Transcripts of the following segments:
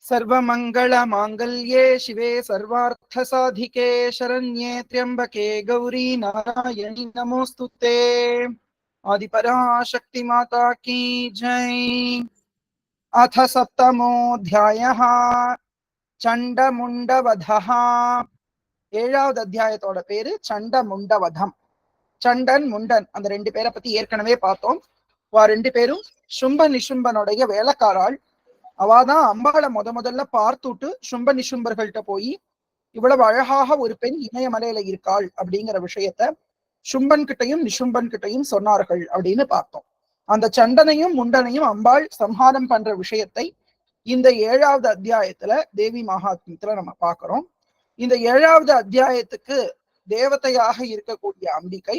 सर्वमङ्गलमाङ्गल्ये शिवे सर्वार्थसाधिके शरण्ये त्र्यम्बके गौरी नारायणी नमोस्तुते। आदिपराशक्ति माता की जय। अथ सप्तमोऽध्यायः चण्डमुण्डवधः। ஏழாவது அத்தியாயத்தோட பேரு சண்டமுண்டவதம். சண்டன் முண்டன் அந்த ரெண்டு பேரை பத்தி ஏற்கனவே பார்த்தோம். ரெண்டு பேரும் சும்ப நிசும்பனுடைய வேலைக்காராள். அவாதான் அம்பாளை முதல்ல பார்த்துட்டு சும்ப நிசும்பர்கள்ட்ட போய் இவ்வளவு அழகாக ஒரு பெண் இமயமலையில இருக்காள் அப்படிங்கிற விஷயத்த சும்பன் கிட்டையும் நிசும்பன் கிட்டையும் சொன்னார்கள் அப்படின்னு பார்த்தோம். அந்த சண்டனையும் முண்டனையும் அம்பாள் சம்ஹாரம் பண்ற விஷயத்தை இந்த ஏழாவது அத்தியாயத்துல தேவி மகாத்மியத்துல நம்ம பார்க்கிறோம். இந்த ஏழாவது அத்தியாயத்துக்கு தேவதையாக இருக்கக்கூடிய அம்பிகை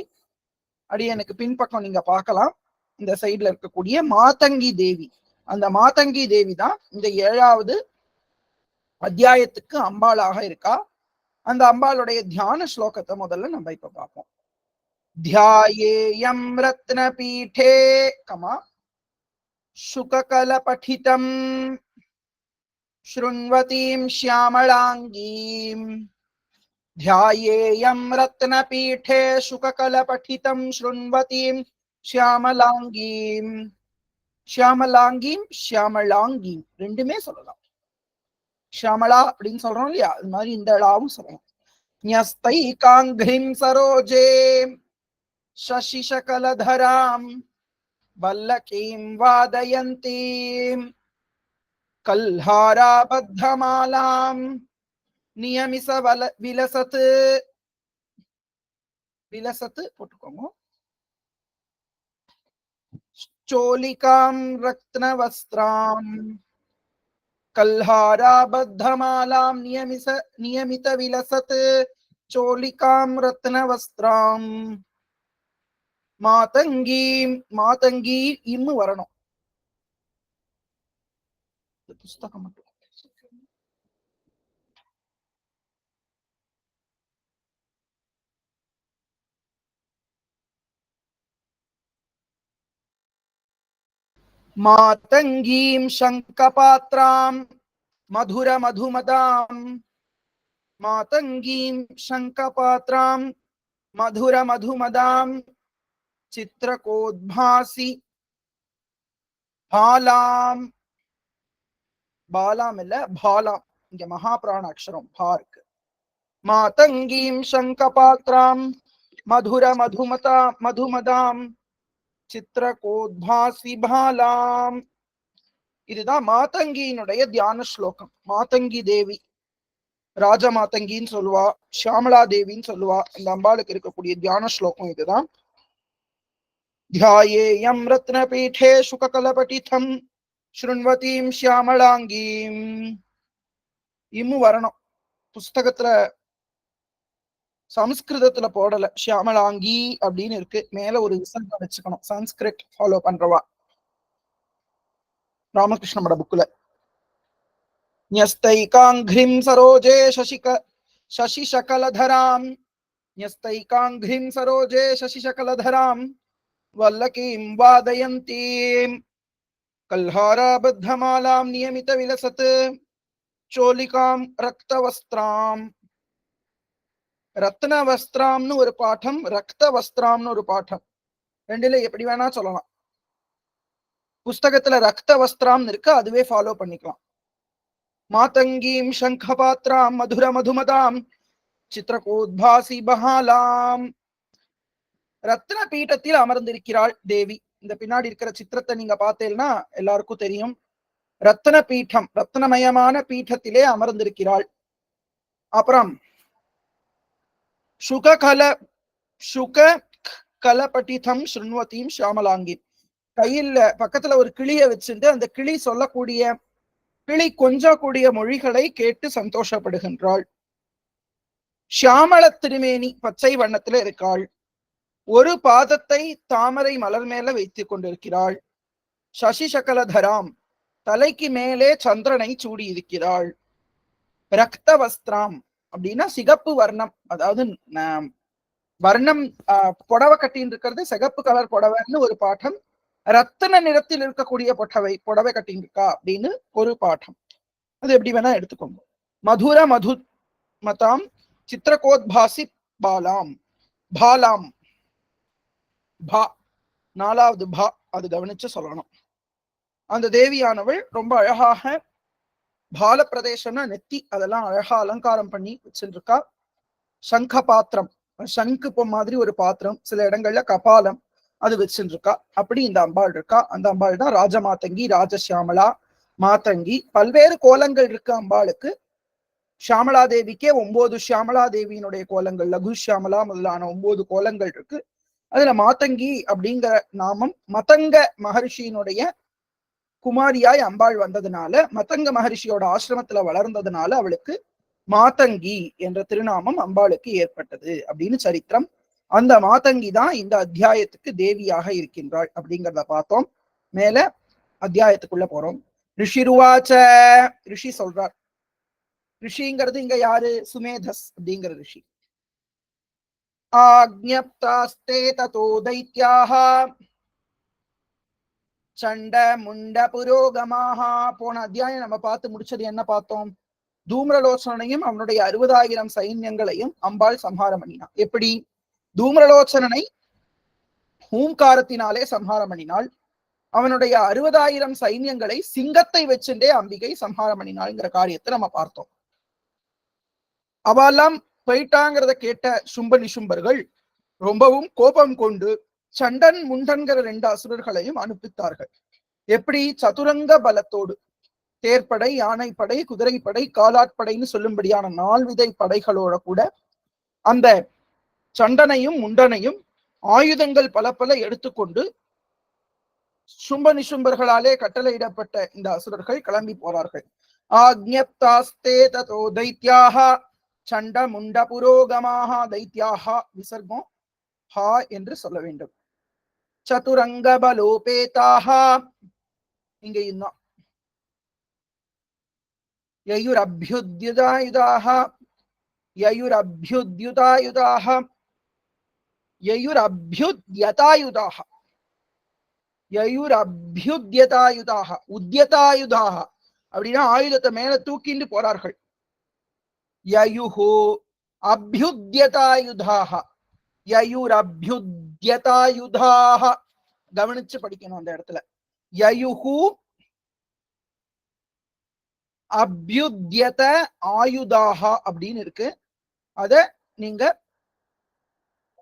அடியனுக்கு பின்பக்கம் நீங்க பார்க்கலாம். இந்த சைட்ல இருக்கக்கூடிய மாதங்கி தேவி, அந்த மாதங்கி தேவி தான் இந்த ஏழாவது அத்தியாயத்துக்கு அம்பாளாக இருக்கா. அந்த அம்பாளுடைய தியான ஸ்லோகத்தை முதல்ல நம்ம இப்ப பார்ப்போம். தியாயேயம் ரத்ன பீഠே கமா சுககல பఠிதம் ஸ்ருண்வதீம் ஷ்யாமளாங்கீம். ध्यायेयं रत्नपीठे शुककलपठितं शृण्वतीं श्यामलांगीं. श्यामलांगीं श्यामलांगीं ரெண்டுமே சொல்லலாம். ஷியாமளா அப்படின்னு சொல்றோம் இல்லையா, அது மாதிரி இந்த ளாவும் சொல்லலாம். न्यस्तैकाङ्घ्रिं सरोजे शशिशकलधरां वल्लकीं वादयन्तीं कल्हाराबद्धमालां नियमिस विलसत् विलसत् போட்டுக்கோங்க. चोलिकां रत्नवस्त्रां कल्हाराबद्धमालां नियमित विलसत् चोलिकां रत्नवस्त्रां. மாதங்கி மாதங்கி இம்மு வரணும். புஸ்தகம் மட்டும் மாதங்கீம் சங்கபாத்ராம் மதுர மதுமதாம். மாதங்கீம் சங்கபாத்ராம் மதுர மதுமதாம் சித்ரகோத்பாசி பாலாம். பாலாம் இல்ல பாலாம், இங்க மகாபிராண அக்ஷரம் பா இருக்கு. மாதங்கீம் சங்கபாத்ராம் மதுர மதுமதாம் சித்ரகோத்பாசி பாலாம். இதுதான் மாதங்கியினுடைய தியான ஸ்லோகம். மாதங்கி தேவி ராஜமாதங்கின்னு சொல்லுவா, ஷியாமலா தேவின்னு சொல்லுவா. இந்த அம்பாளுக்கு இருக்கக்கூடிய தியான ஸ்லோகம் இதுதான். த்யாயேயம் ரத்னபீடே சுககலபடிதம் ஸ்ருண்வதீம் ஷியாமளாங்கீம். இம்மு வரணும். புஸ்தகத்துல சமஸ்கிருதத்துல போடல, ஷியாமளாங்கி அப்படின்னு இருக்கு. மேல ஒரு விசர்க்கம் வச்சுக்கணும். சன்ஸ்கிரிட் ஃபாலோ பண்றவா ராமகிருஷ்ணமோட புக்ல. न्यस्तैकाङ्घ्रिं सरोजे शशिशकलधरां. न्यस्तैकाङ्घ्रिं सरोजे शशिशकलधरां वल्लकीं वादयन्तीं कल्हाराबद्धमालां नियमित विलसत् चोलिकां रक्तवस्त्रां. ரத்னவஸ்திராம்னு ஒரு பாடம், ரக்தவஸ்திராம்னு ஒரு பாடம். ரெண்டுல எப்படி வேணா சொல்லலாம். புஸ்தகத்துல ரக்தவஸ்திராம் இருக்கு, அதுவே ஃபாலோ பண்ணிக்கலாம். மாதங்கீம் சங்கபாத்ராம் மதுர மதுமதாம் சித்ரகோத்பாசி பஹாலாம். ரத்ன பீட்டத்தில் அமர்ந்திருக்கிறாள் தேவி. இந்த பின்னாடி இருக்கிற சித்திரத்தை நீங்க பார்த்தேன்னா எல்லாருக்கும் தெரியும். ரத்ன பீட்டம், ரத்னமயமான பீட்டத்திலே அமர்ந்திருக்கிறாள். அப்புறம் சுக கலபட்டிதம் ஸ்ருண்வதீம் ஷியாமலாங்கி. கையில பக்கத்துல ஒரு கிளிய வச்சுட்டு அந்த கிளி சொல்லக்கூடிய, கிளி கொஞ்சக்கூடிய மொழிகளை கேட்டு சந்தோஷப்படுகின்றாள். ஷியாமள திருமேனி, பச்சை வண்ணத்துல இருக்காள். ஒரு பாதத்தை தாமரை மலர் மேல வைத்துக் கொண்டிருக்கிறாள். சசிசகலதராம், தலைக்கு மேலே சந்திரனை சூடி இருக்கிறாள். ரக்த வஸ்திராம் அப்படின்னா சிகப்பு வர்ணம், அதாவது வர்ணம் புடவை கட்டின்னு இருக்கிறது சிகப்பு கலர் புடவைன்னு ஒரு பாடம். ரத்தன நிறத்தில் இருக்கக்கூடிய புடவை கட்டின்னு இருக்கா அப்படின்னு ஒரு பாடம். அது எப்படி வேணா எடுத்துக்கோங்க. மதுர மது மதாம் சித்திரகோத்பாசி பாலாம் பாலாம் பா நாலாவது பா அது கவனிச்சு சொல்லணும். அந்த தேவியானவள் ரொம்ப அழகாக பால பிரதேசம்னா நெத்தி அதெல்லாம் அழகா அலங்காரம் பண்ணி வச்சுருக்கா. சங்க பாத்திரம், சங்கு பொ மாதிரி ஒரு பாத்திரம், சில இடங்கள்ல கபாலம் அது வச்சுருக்கா. அப்படி இந்த அம்பாள் இருக்கா. அந்த அம்பாள் தான் ராஜமாதங்கி, ராஜசியாமலா, மாதங்கி. பல்வேறு கோலங்கள் இருக்கு அம்பாளுக்கு. ஷியாமலா தேவிக்கே 9 ஷியாமலா தேவியினுடைய கோலங்கள், லகு ஷியாமலா முதலான 9 கோலங்கள் இருக்கு. அதுல மாதங்கி அப்படிங்கிற நாமம் மதங்க மகர்ஷியினுடைய குமாரியாய் அம்பாள் வந்ததுனால, மதங்க மகர்ஷியோட ஆசிரமத்துல வளர்ந்ததுனால அவளுக்கு மாதங்கி என்ற திருநாமம் அம்பாளுக்கு ஏற்பட்டது அப்படின்னு சரித்திரம். அந்த மாதங்கி தான் இந்த அத்தியாயத்துக்கு தேவியாக இருக்கின்றாள் அப்படிங்கிறத பார்த்தோம். மேல அத்தியாயத்துக்குள்ள போறோம். ரிஷிருவாச்ச, ரிஷி சொல்றார். ரிஷிங்கிறது இங்க யாரு? சுமேதஸ் அப்படிங்கிற ரிஷி. ஆக்ஞப்தாஸ்தே ததோ தைத்யாஹ சண்ட முண்ட புரோகமாக. போன அத்தியாயம் நம்ம பார்த்து முடிச்சது என்ன பார்த்தோம்? தூம்ரலோச்சனையும் அவனுடைய 60,000 சைன்யங்களையும் அம்பாள் சம்ஹாரம் பண்ணினான். எப்படி? தூம்ரலோச்சனனை ஹூங்காரத்தினாலே சம்ஹாரம் பண்ணினாள். அவனுடைய 60,000 சைன்யங்களை சிங்கத்தை வச்சுட்டே அம்பிகை சம்ஹாரம் பண்ணினாள்ங்கிற காரியத்தை நம்ம பார்த்தோம். அவெல்லாம் போயிட்டாங்கிறத கேட்ட சும்ப நிசும்பர்கள் ரொம்பவும் கோபம் கொண்டு சண்டன் முண்டன்கிற 2 அசுரர்களையும் அனுப்பித்தார்கள். எப்படி? சதுரங்க பலத்தோடு, தேர்ப்படை, யானைப்படை, குதிரைப்படை, காலாட்படைன்னு சொல்லும்படியான 4 விதை படைகளோட கூட அந்த சண்டனையும் முண்டனையும் ஆயுதங்கள் பல பல எடுத்துக்கொண்டு சும்ப நிசும்பர்களாலே கட்டளையிடப்பட்ட இந்த அசுரர்கள் கிளம்பி போறார்கள். ஆக்ஞப்தாஸ்தே ததோ தைத்யாஹ சண்ட முண்ட புரோகமாக. தைத்யாஹ விசர்க்கம் ஹா என்று சொல்ல வேண்டும். சதுரங்க பலோபேதாக, இங்க இன்னும் யயுரப்யுத்யுதாயுதாக யயுரப்யுத்யுதாயுதாக யயுரப்யுத்யதாயுதாக யயுரப்யுத்யதாயுதாக உத்யதாயுதாக அப்படின்னா ஆயுதத்தை மேல தூக்கிண்டு போறார்கள். யயுஹு அப்யுத்யதாயுதாக யயுரப்யுத்யதாயுதாக கவனிச்சு படிக்கணும் அந்த இடத்துல. யயுஹு அப்யுத்யத ஆயுதாக அப்படின்னு இருக்கு. அத நீங்க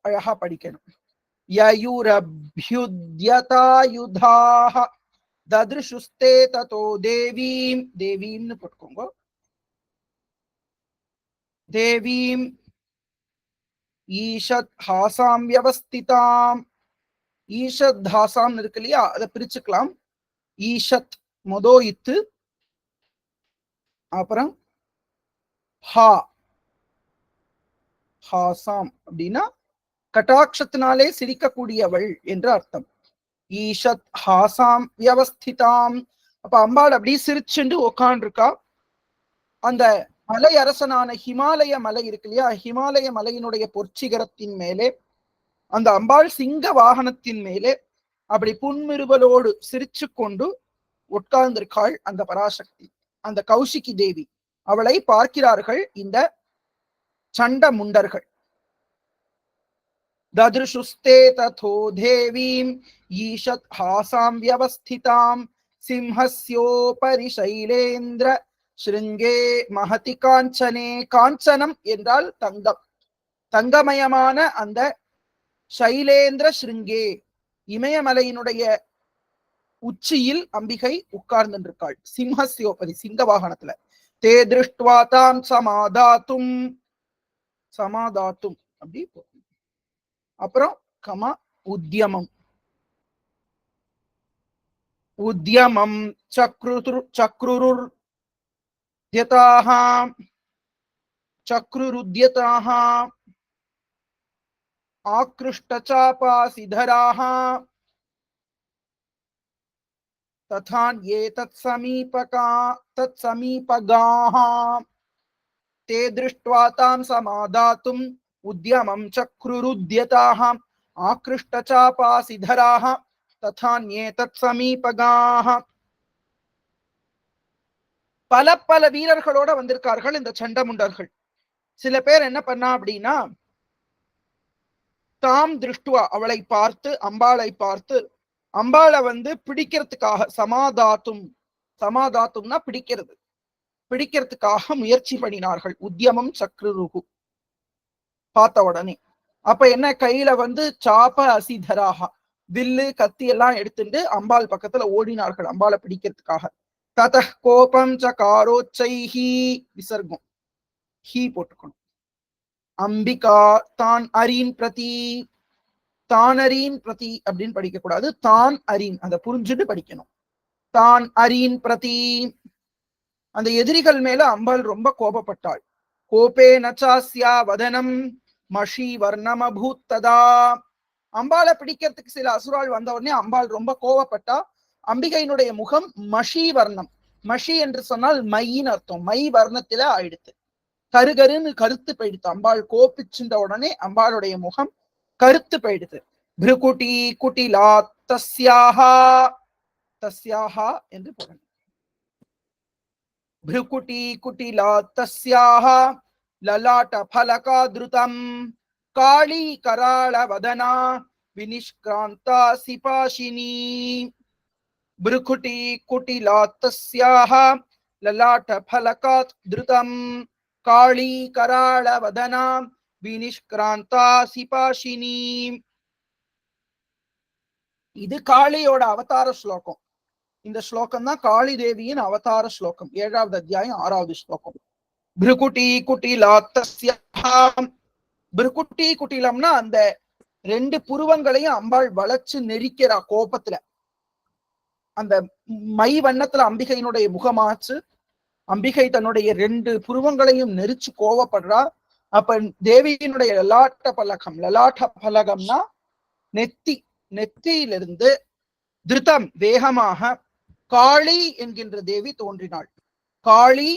அழகா படிக்கணும். யயுரப்யுத்யதாயுதாக தத்ருஷுஸ்தே ததோ தேவீம், தேவீம்னு போட்டுக்கோங்க. தேவீம் ஈஷத் ஹாசாம் வியவஸ்திதாம். ஈஷத் ஹாசாம் இருக்கு இல்லையா, அதை பிரிச்சுக்கலாம். ஈஷத் மொதோ இத்து, அப்புறம் ஹா ஹாசாம் அப்படின்னா கட்டாட்சத்தினாலே சிரிக்கக்கூடியவள் என்று அர்த்தம். ஈஷத் ஹாசாம் வியவஸ்திதாம். அப்ப அம்பாள் அப்படி சிரிச்சுண்டு உட்காண்டிருக்கா. அந்த மலை அரசனான ஹிமாலய மலை இருக்கு இல்லையா, ஹிமாலய மலையினுடைய பொற்சிகரத்தின் மேலே அந்த அம்பாள் சிங்க வாகனத்தின் மேலே அப்படி புன்மிருவலோடு சிரிச்சு கொண்டு உட்கார்ந்திருக்காள் அந்த பராசக்தி, அந்த கௌசிகி தேவி. அவளை பார்க்கிறார்கள் இந்த சண்ட முண்டர்கள். தத்ருஷுஸ்தே ததோ தேவீம் ஈஷத் ஹாசாம் வியவஸ்திதாம் சிம்ஹஸ்யோபரி சைலேந்திர ஸ்ருங்கே மகதி காஞ்சனே. காஞ்சனம் என்றால் தங்கம், தங்கமயமான அந்த சைலேந்திர ஸ்ருங்கே இமயமலையினுடைய உச்சியில் அம்பிகை உட்கார்ந்துருக்காள். சிம்ஹஸ்யோபரி சிங்க வாகனத்துல. தே திருஷ்டுவா தாம் சமாதாத்தும், சமாதாத்தும் அப்படி. அப்புறம் கமா உத்யமம், உத்யமம் சக்ருருர் த்யதாஹ சக்ருருத்யதாஹ ஆக்ருஷ்டசாபாசிதராஹ ததான்யே தத்சமீபகாஹ தே திருஷ்ட்வா தாம் சமாதாத்தும் உத்யமம் சக்ருருத்யதாஹ ஆக்ருஷ்டசாபாசிதராஹ ததான்யே தத்சமீபகாஹ. பல பல வீரர்களோட வந்திருக்கார்கள் இந்த சண்டமுண்டர்கள். சில பேர் என்ன பண்ணா அப்படின்னா, தாம் திருஷ்டுவா அவளை பார்த்து, அம்பாளை பார்த்து, அம்பாளை பிடிக்கிறதுக்காக சமாதாத்தும்னா பிடிக்கிறதுக்காக முயற்சி பண்ணினார்கள். உத்தியமம் சக்ருருகு பார்த்த உடனே அப்ப என்ன, கையில சாப்ப அசிதராக வில்லு கத்தி எல்லாம் எடுத்துட்டு அம்பாள் பக்கத்துல ஓடினார்கள் அம்பாளை பிடிக்கிறதுக்காக. தத கோபம் சகாரோச்சைஹி விசர்க்கம் ஹீ போட்டுக்கணும். அம்பிகா தான் அரீன் பிரதி, தானரீன் பிரதி அப்படின்னு படிக்க கூடாது, தான் அரீன், அதை புரிஞ்சுட்டு படிக்கணும். தான் அரீன் பிரதி, அந்த எதிரிகள் மேல அம்பாள் ரொம்ப கோபப்பட்டாள். கோபே நச்சாஸ்யா வதனம் மஷி வர்ணமபூத்ததா. அம்பாளை பிடிக்கிறதுக்கு சில அசுரால் வந்த உடனே அம்பாள் ரொம்ப கோபப்பட்டா. அம்பிகையினுடைய முகம் மஷி வர்ணம், மஷி என்று சொன்னால் மையின் அர்த்தம், மை வர்ணத்தில ஆயிடுத்து, கருகருன்னு கருத்து போயிடுத்து. அம்பாள் கோபிச்சுட்ட உடனே அம்பாளுடைய முகம் கருத்து போயிடுது. பிருகுட்டி குட்டிலா தஸ்யாஹா, தஸ்யாஹா என்று போடணும். பிருகுட்டி குட்டிலா தஸ்யாஹா லலாட்ட பலகா திருதம் காளி கராள வதனா வினிஷ்கிராந்தா சிபாஷினி. பிருகுட்டி குட்டிலா தஸ்யாஹா லலாட்ட பலகா திருதம் காளி கராள வதனா வினிஷ்கிராந்தா சிபாஷினி. இது காளியோட அவதார ஸ்லோகம். இந்த ஸ்லோகம் தான் காளி தேவியின் அவதார ஸ்லோகம், 7வது அத்தியாயம் 6வது ஸ்லோகம். பிருகுட்டி குட்டிலா தஸ்யாஹா. பிருகுட்டி குட்டிலம்னா அந்த 2 புருவங்களையும் அம்பாள் வளைச்சு நெரிக்கிறா கோபத்துல. அந்த மை வண்ணத்துல அம்பிகையினுடைய முகமாச்சு. அம்பிகை தன்னுடைய 2 புருவங்களையும் நெரிச்சு கோவப்படுறா. அப்ப தேவியினுடைய லலாட்ட பலகம், லலாட்ட பலகம்னா நெத்தி, நெத்தியிலிருந்து திருதம் வேகமாக காளி என்கின்ற தேவி தோன்றினாள். காளி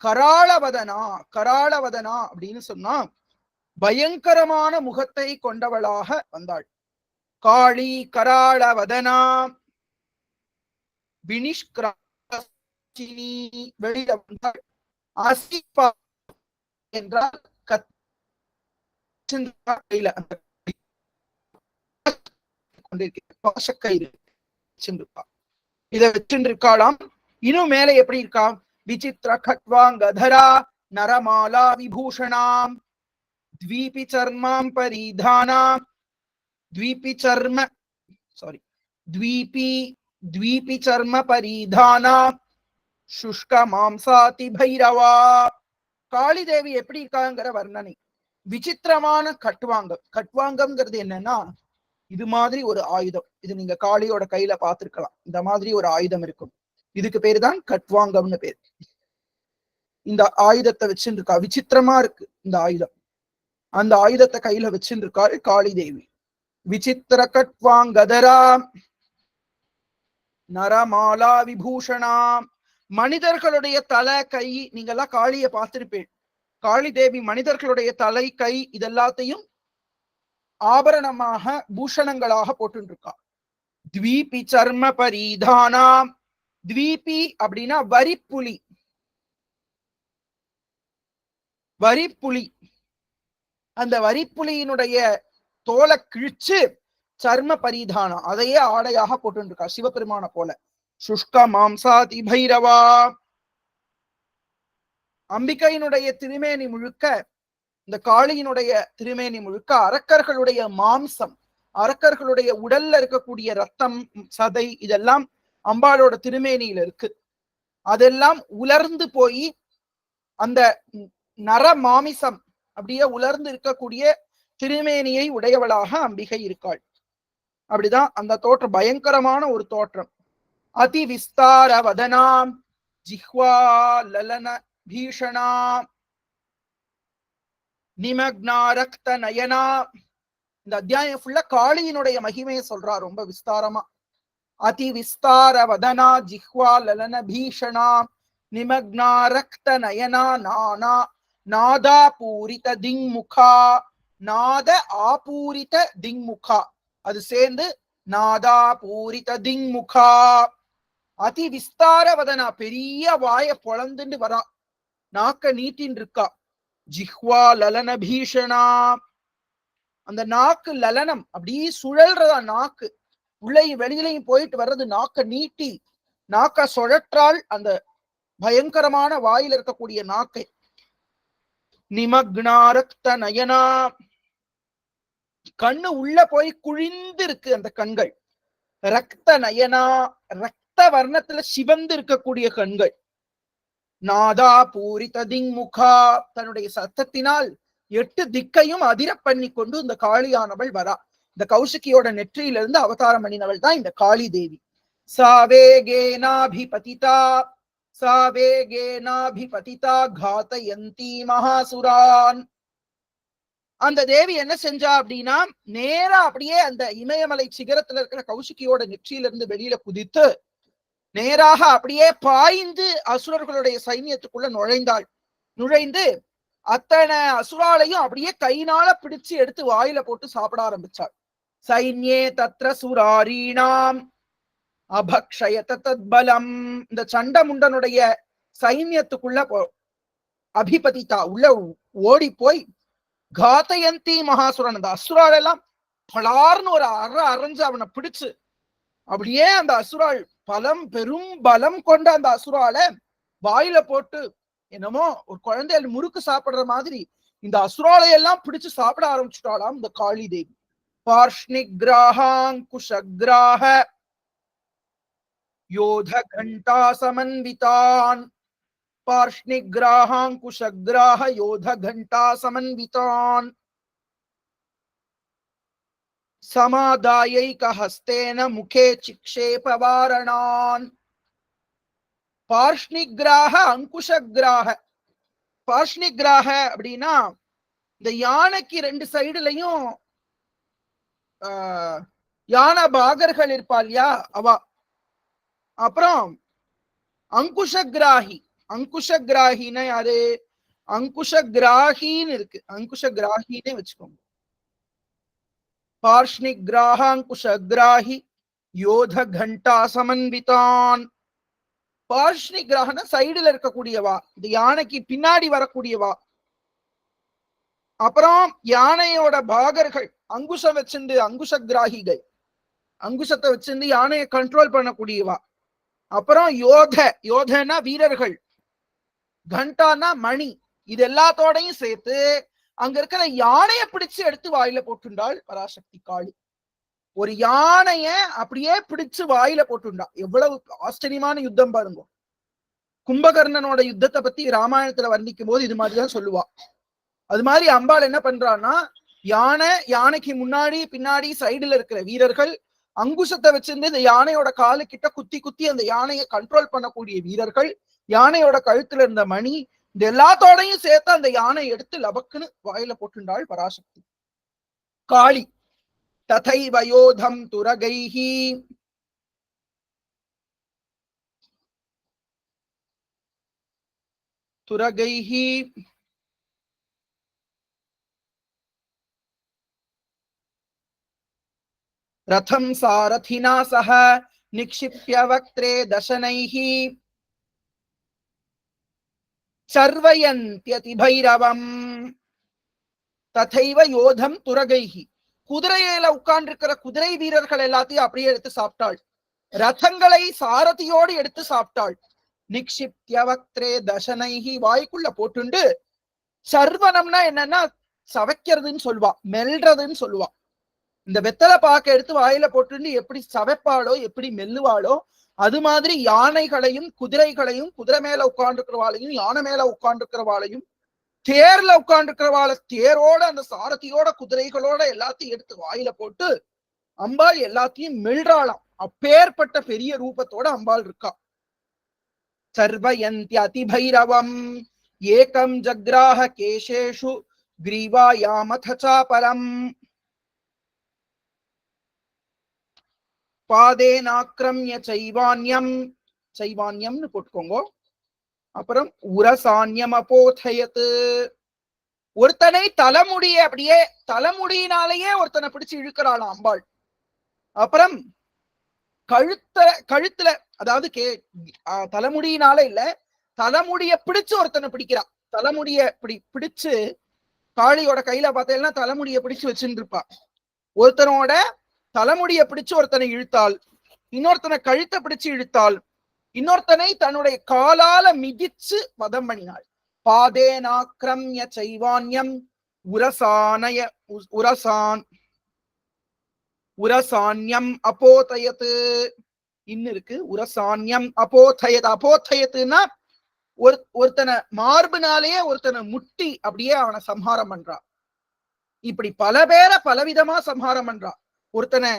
கராளவதனா, கராளவதனா அப்படின்னு சொன்னா பயங்கரமான முகத்தை கொண்டவளாக வந்தாள். காளி கராளவதனா வினிஷ்கிராந்தினி வெளியில வந்தாள். அசிப்பா என்றால் கையில பாசக்கயிறு இதை வச்சுருக்காளாம். இன்னும் மேல எப்படி இருக்கா, விசித்திர கட்வாங்கதரா நரமாலா விபூஷணாம் த்வீபி சர்மாம் பரிதானா த்வீபி சர்ம பரிதானா சுஷ்க மாம்சாதி பைரவா. காளி தேவி எப்படி இருக்காங்கிற வர்ணனை. விசித்திரமான கட்வாங்கம். கட்வாங்கம்ங்கிறது என்னன்னா, இது மாதிரி ஒரு ஆயுதம். இது நீங்க காளியோட கையில பார்த்திருக்கலாம். இந்த மாதிரி ஒரு ஆயுதம் இருக்கும். இதுக்கு பேரு தான் கட்வாங்கம்னு பேரு. இந்த ஆயுதத்தை வச்சுட்டு இருக்கா. விசித்திரமா இருக்கு இந்த ஆயுதம். அந்த ஆயுதத்தை கையில வச்சுட்டு இருக்காரு காளி தேவி. விசித்திர கட்வாங்கதரா நரமாலா விபூஷணா. மனிதர்களுடைய தலை கை, நீங்க எல்லாம் காளிய பார்த்திருப்பேன். காளி தேவி மனிதர்களுடைய தலை கை இதெல்லாத்தையும் ஆபரணமாக பூஷணங்களாக போட்டு இருக்கா. த்வீபி சர்ம பரிதானா. த்வீபி அப்படின்னா வரிப்புலி, வரிப்புலி. அந்த வரிப்புலியினுடைய தோலை கிழிச்சு சர்ம பரிதானம், அதையே ஆடையாக போட்டு இருக்கா சிவபெருமான போல. சுஷ்க மாம்சாதி பைரவா. அம்பிகையினுடைய திருமேனி முழுக்க, இந்த காளியினுடைய திருமேனி முழுக்க அரக்கர்களுடைய மாம்சம், அரக்கர்களுடைய உடல்ல இருக்கக்கூடிய ரத்தம், சதை இதெல்லாம் அம்பாளோட திருமேனியில இருக்கு. அதெல்லாம் உலர்ந்து போய் அந்த நர மாமிசம் அப்படியே உலர்ந்து இருக்கக்கூடிய திருமேனியை உடையவளாக அம்பிகை இருக்காள். அப்படிதான் அந்த தோற்றம், பயங்கரமான ஒரு தோற்றம். அதி விஸ்தார வதனாம் ஜிஹ்வா லலன பீஷணா நிமக்னா ரக்த நயனா. இந்த அத்தியாயம் ஃபுல்லா காளியினுடைய மகிமையை சொல்றா ரொம்ப விஸ்தாரமா. அதி விஸ்தார வதனா ஜிஹ்வா லலன பீஷணா நிமக்னா ரக்த நயனா நானா நாதா பூரித திங்முகா. நாத ஆபூரித திங்முகா, அது சேர்ந்து நாதா பூரித திங்முகா. அதி விஸ்தார வதனா, பெரிய வாய பொழந்துண்டு வரா, நாக்க நீட்டின்னு இருக்கா. ஜிஹ்வா லலன பீஷணா, அந்த நாக்கு லலனம் அப்படியே சுழல்றதா, நாக்கு உள்ளையும் வெளியிலையும் போயிட்டு வர்றது, நாக்க நீட்டி நாக்க சுழற்றால் அந்த பயங்கரமான வாயில் இருக்கக்கூடிய நாக்கை. நிமக்னா ரக்த நயனா, கண்ணு உள்ள போய் குழிந்து இருக்கு அந்த கண்கள். ரக்த நயனா, ரக்த வர்ணத்துல சிவந்து இருக்கக்கூடிய கண்கள். நாதா பூரித திங்முகா, தன்னுடைய சத்தத்தினால் 8 திக்கையும் அதிர பண்ணி கொண்டு இந்த காளியானவள் வரா. இந்த கௌசிகியோட நெற்றியிலிருந்து அவதாரம் பண்ணினவள் தான் இந்த காளி தேவி. சாவேகேனாபிபதிதா சாவேகேனாபிபதிதா காதயந்தி மகாசுரான். அந்த தேவி என்ன செஞ்சா அப்படின்னா, நேரா அப்படியே அந்த இமயமலை சிகரத்துல இருக்கிற கௌசிகியோட நெற்றியிலிருந்து வெளியில குதித்து நேராக அப்படியே பாய்ந்து அசுரர்களுடைய சைன்யத்துக்குள்ள நுழைந்து அத்தனை அசுராலையும் அப்படியே கையினால பிடிச்சு எடுத்து வாயில போட்டு சாப்பிட ஆரம்பிச்சாள். சைன்யே தத்ர சுராரீணாம் அபக்ஷயத தத்பலம். இந்த சண்டமுண்டனுடைய சைன்யத்துக்குள்ள அபிபதிதா, உள்ள ஓடி போய் காதயந்தி மகாசுரன், அந்த அசுரால் எல்லாம் பலார்னு ஒரு அரைஞ்சு அவனை பிடிச்சு அப்படியே அந்த அசுரால் பெரும் பலம் கொண்ட அந்த அசுரால வாயில போட்டு என்னமோ ஒரு குழந்தைகள் முறுக்கு சாப்பிடுற மாதிரி இந்த அசுராலை எல்லாம் பிடிச்சு சாப்பிட ஆரம்பிச்சுட்டாளாம் இந்த காளி தேவி. பார்ஷ்ணிக்ராஹாங்குஷக்ராஹ யோத கண்டா சமன்விதான். பார்ஷ்ணிக்ராஹாங்குஷக்ராஹ யோத கண்டா சமன்விதான். சமாதாயைக ஹஸ்தேன முகே சிக்ஷேப வாரணான். பார்ஷ்ணிக்ராஹ அங்குஷக்ராஹ. பார்ஷ்ணிக்ராஹ அப்படின்னா இந்த யானைக்கு 2 சைடுலையும் யானை பாகர்கள் இருப்பா இல்லையா, அவா. அப்புறம் அங்குஷகிராஹி. அங்குஷகிராஹின்னா யாரு? அங்குஷகிராஹின்னு இருக்கு, அங்குஷகிராஹினே வச்சுக்கோங்க. பார்ஷ்ணிக்ராஹ அங்குஷகிராஹி யோத கண்டா சமன்விதான். பார்ஷ்ணிக்ராஹன சைடுல இருக்கக்கூடியவா, இந்த யானைக்கு பின்னாடி வரக்கூடியவா. அப்புறம் யானையோட பாகர்கள் அங்குஷம் வச்சிருந்து, அங்குஷகிராஹிகள் அங்குஷத்தை வச்சிருந்து யானையை கண்ட்ரோல் பண்ணக்கூடியவா. அப்புறம் யோதனா வீரர்கள், கண்டானா மணி. இது எல்லாத்தோடையும் சேர்த்து அங்க இருக்கிற யானையை பிடிச்சு எடுத்து வாயில போட்டுண்டாள் பராசக்தி காளி. ஒரு யானைய அப்படியே பிடிச்சு வாயில போட்டுண்டா. எவ்வளவு ஆச்சரியமான யுத்தம் பாருங்க. கும்பகர்ணனோட யுத்தத்தை பத்தி ராமாயணத்துல வர்ணிக்கும் போது இது மாதிரிதான் சொல்லுவா. அது மாதிரி அம்பாள் என்ன பண்றான்னா, யானைக்கு முன்னாடி பின்னாடி சைடுல இருக்கிற வீரர்கள், அங்குசத்தை வச்சிருந்து இந்த யானையோட காலு கிட்ட குத்தி குத்தி அந்த யானையை கண்ட்ரோல் பண்ணக்கூடிய வீரர்கள், யானையோட கழுத்துல இருந்த மணி, இந்த எல்லாத்தோடையும் சேர்த்து அந்த யானை எடுத்து லபக்குன்னு வாயில போட்டுண்டாள் பராசக்தி காளி. ததைவ யோதம் துரகைஹி. துரகைஹி ரதம் சாரதினா சஹ நிக்ஷிப்ய வக்த்ரே தசனைஹி சர்வயந்த்யதி பைரவம். ததைவ யோதம் துரகைஹி. குதிரையில உட்கார்ந்திருக்கிற குதிரை வீரர்கள் எல்லாத்தையும் அப்படியே எடுத்து சாப்பிட்டாள். ரதங்களை சாரதியோடு எடுத்து சாப்பிட்டாள். நிக்ஷிப்ய வக்த்ரே தசனைஹி, வாய்க்குள்ள போட்டுண்டு. சர்வனம்னா என்னன்னா சவைக்கிறதுன்னு சொல்லுவா, மெல்றதுன்னு சொல்லுவா. இந்த வெத்தலை பாக்க எடுத்து வாயில போட்டுண்டு எப்படி சவைப்பாளோ, எப்படி மெல்லுவாளோ, அது மாதிரி யானைகளையும் குதிரைகளையும், குதிரை மேல உட்கார்ந்துருக்கிறவாளையும் யானை மேல உட்கார்ந்துருக்கிறவாளையும் தேர்ல உட்கார்ந்துருக்கிறவாளை தேரோட அந்த சாரதியோட குதிரைகளோட எல்லாத்தையும் எடுத்து வாயில போட்டு அம்பாள் எல்லாத்தையும் மெல்றாளாம். அப்பேற்பட்ட பெரிய ரூபத்தோட அம்பாள் இருக்கா. சர்வயந்தி அதிபைரவம் ஏகம் ஜக்ராஹ கேசேஷு கிரீவாயாமத சாபரம் பாதேனாக்ரம்ய சைவான்யம். சைவான்யம்னு போட்டுக்கோங்க. அப்புறம் உரசான்யம் அப்போதயத்து. ஒருத்தனை தலைமுடிய அப்படியே தலைமுடியினாலேயே ஒருத்தனை பிடிச்சு இழுக்கிறாளாம் அம்பாள். அப்புறம் கழுத்துல அதாவது தலைமுடியினால இல்ல, தலைமுடிய பிடிச்சு ஒருத்தனை பிடிக்கிறா. தலைமுடிய பிடிச்சு காளியோட கையில பார்த்தேன்னா தலைமுடிய பிடிச்சு வச்சுட்டு இருப்பா. ஒருத்தனோட தலைமுடிய பிடிச்சு ஒருத்தனை இழுத்தாள், இன்னொருத்தனை கழுத்தை பிடிச்சு இழுத்தாள், இன்னொருத்தனை தன்னுடைய காலால மிதிச்சு வதம் பண்ணினாள். பாதேனாக்ரம்ய சைவான்யம் உரசானய உரசான்யம் அப்போதயத்து இன்னும் இருக்கு. உரசான்யம் அப்போதயத். அப்போதயத்துன்னா ஒருத்தனை மார்புனாலேயே ஒருத்தனை முட்டி அப்படியே அவனை சம்ஹாரம் பண்றா. இப்படி பல பேரை பலவிதமா சம்ஹாரம் பண்றா. ஒருத்தனை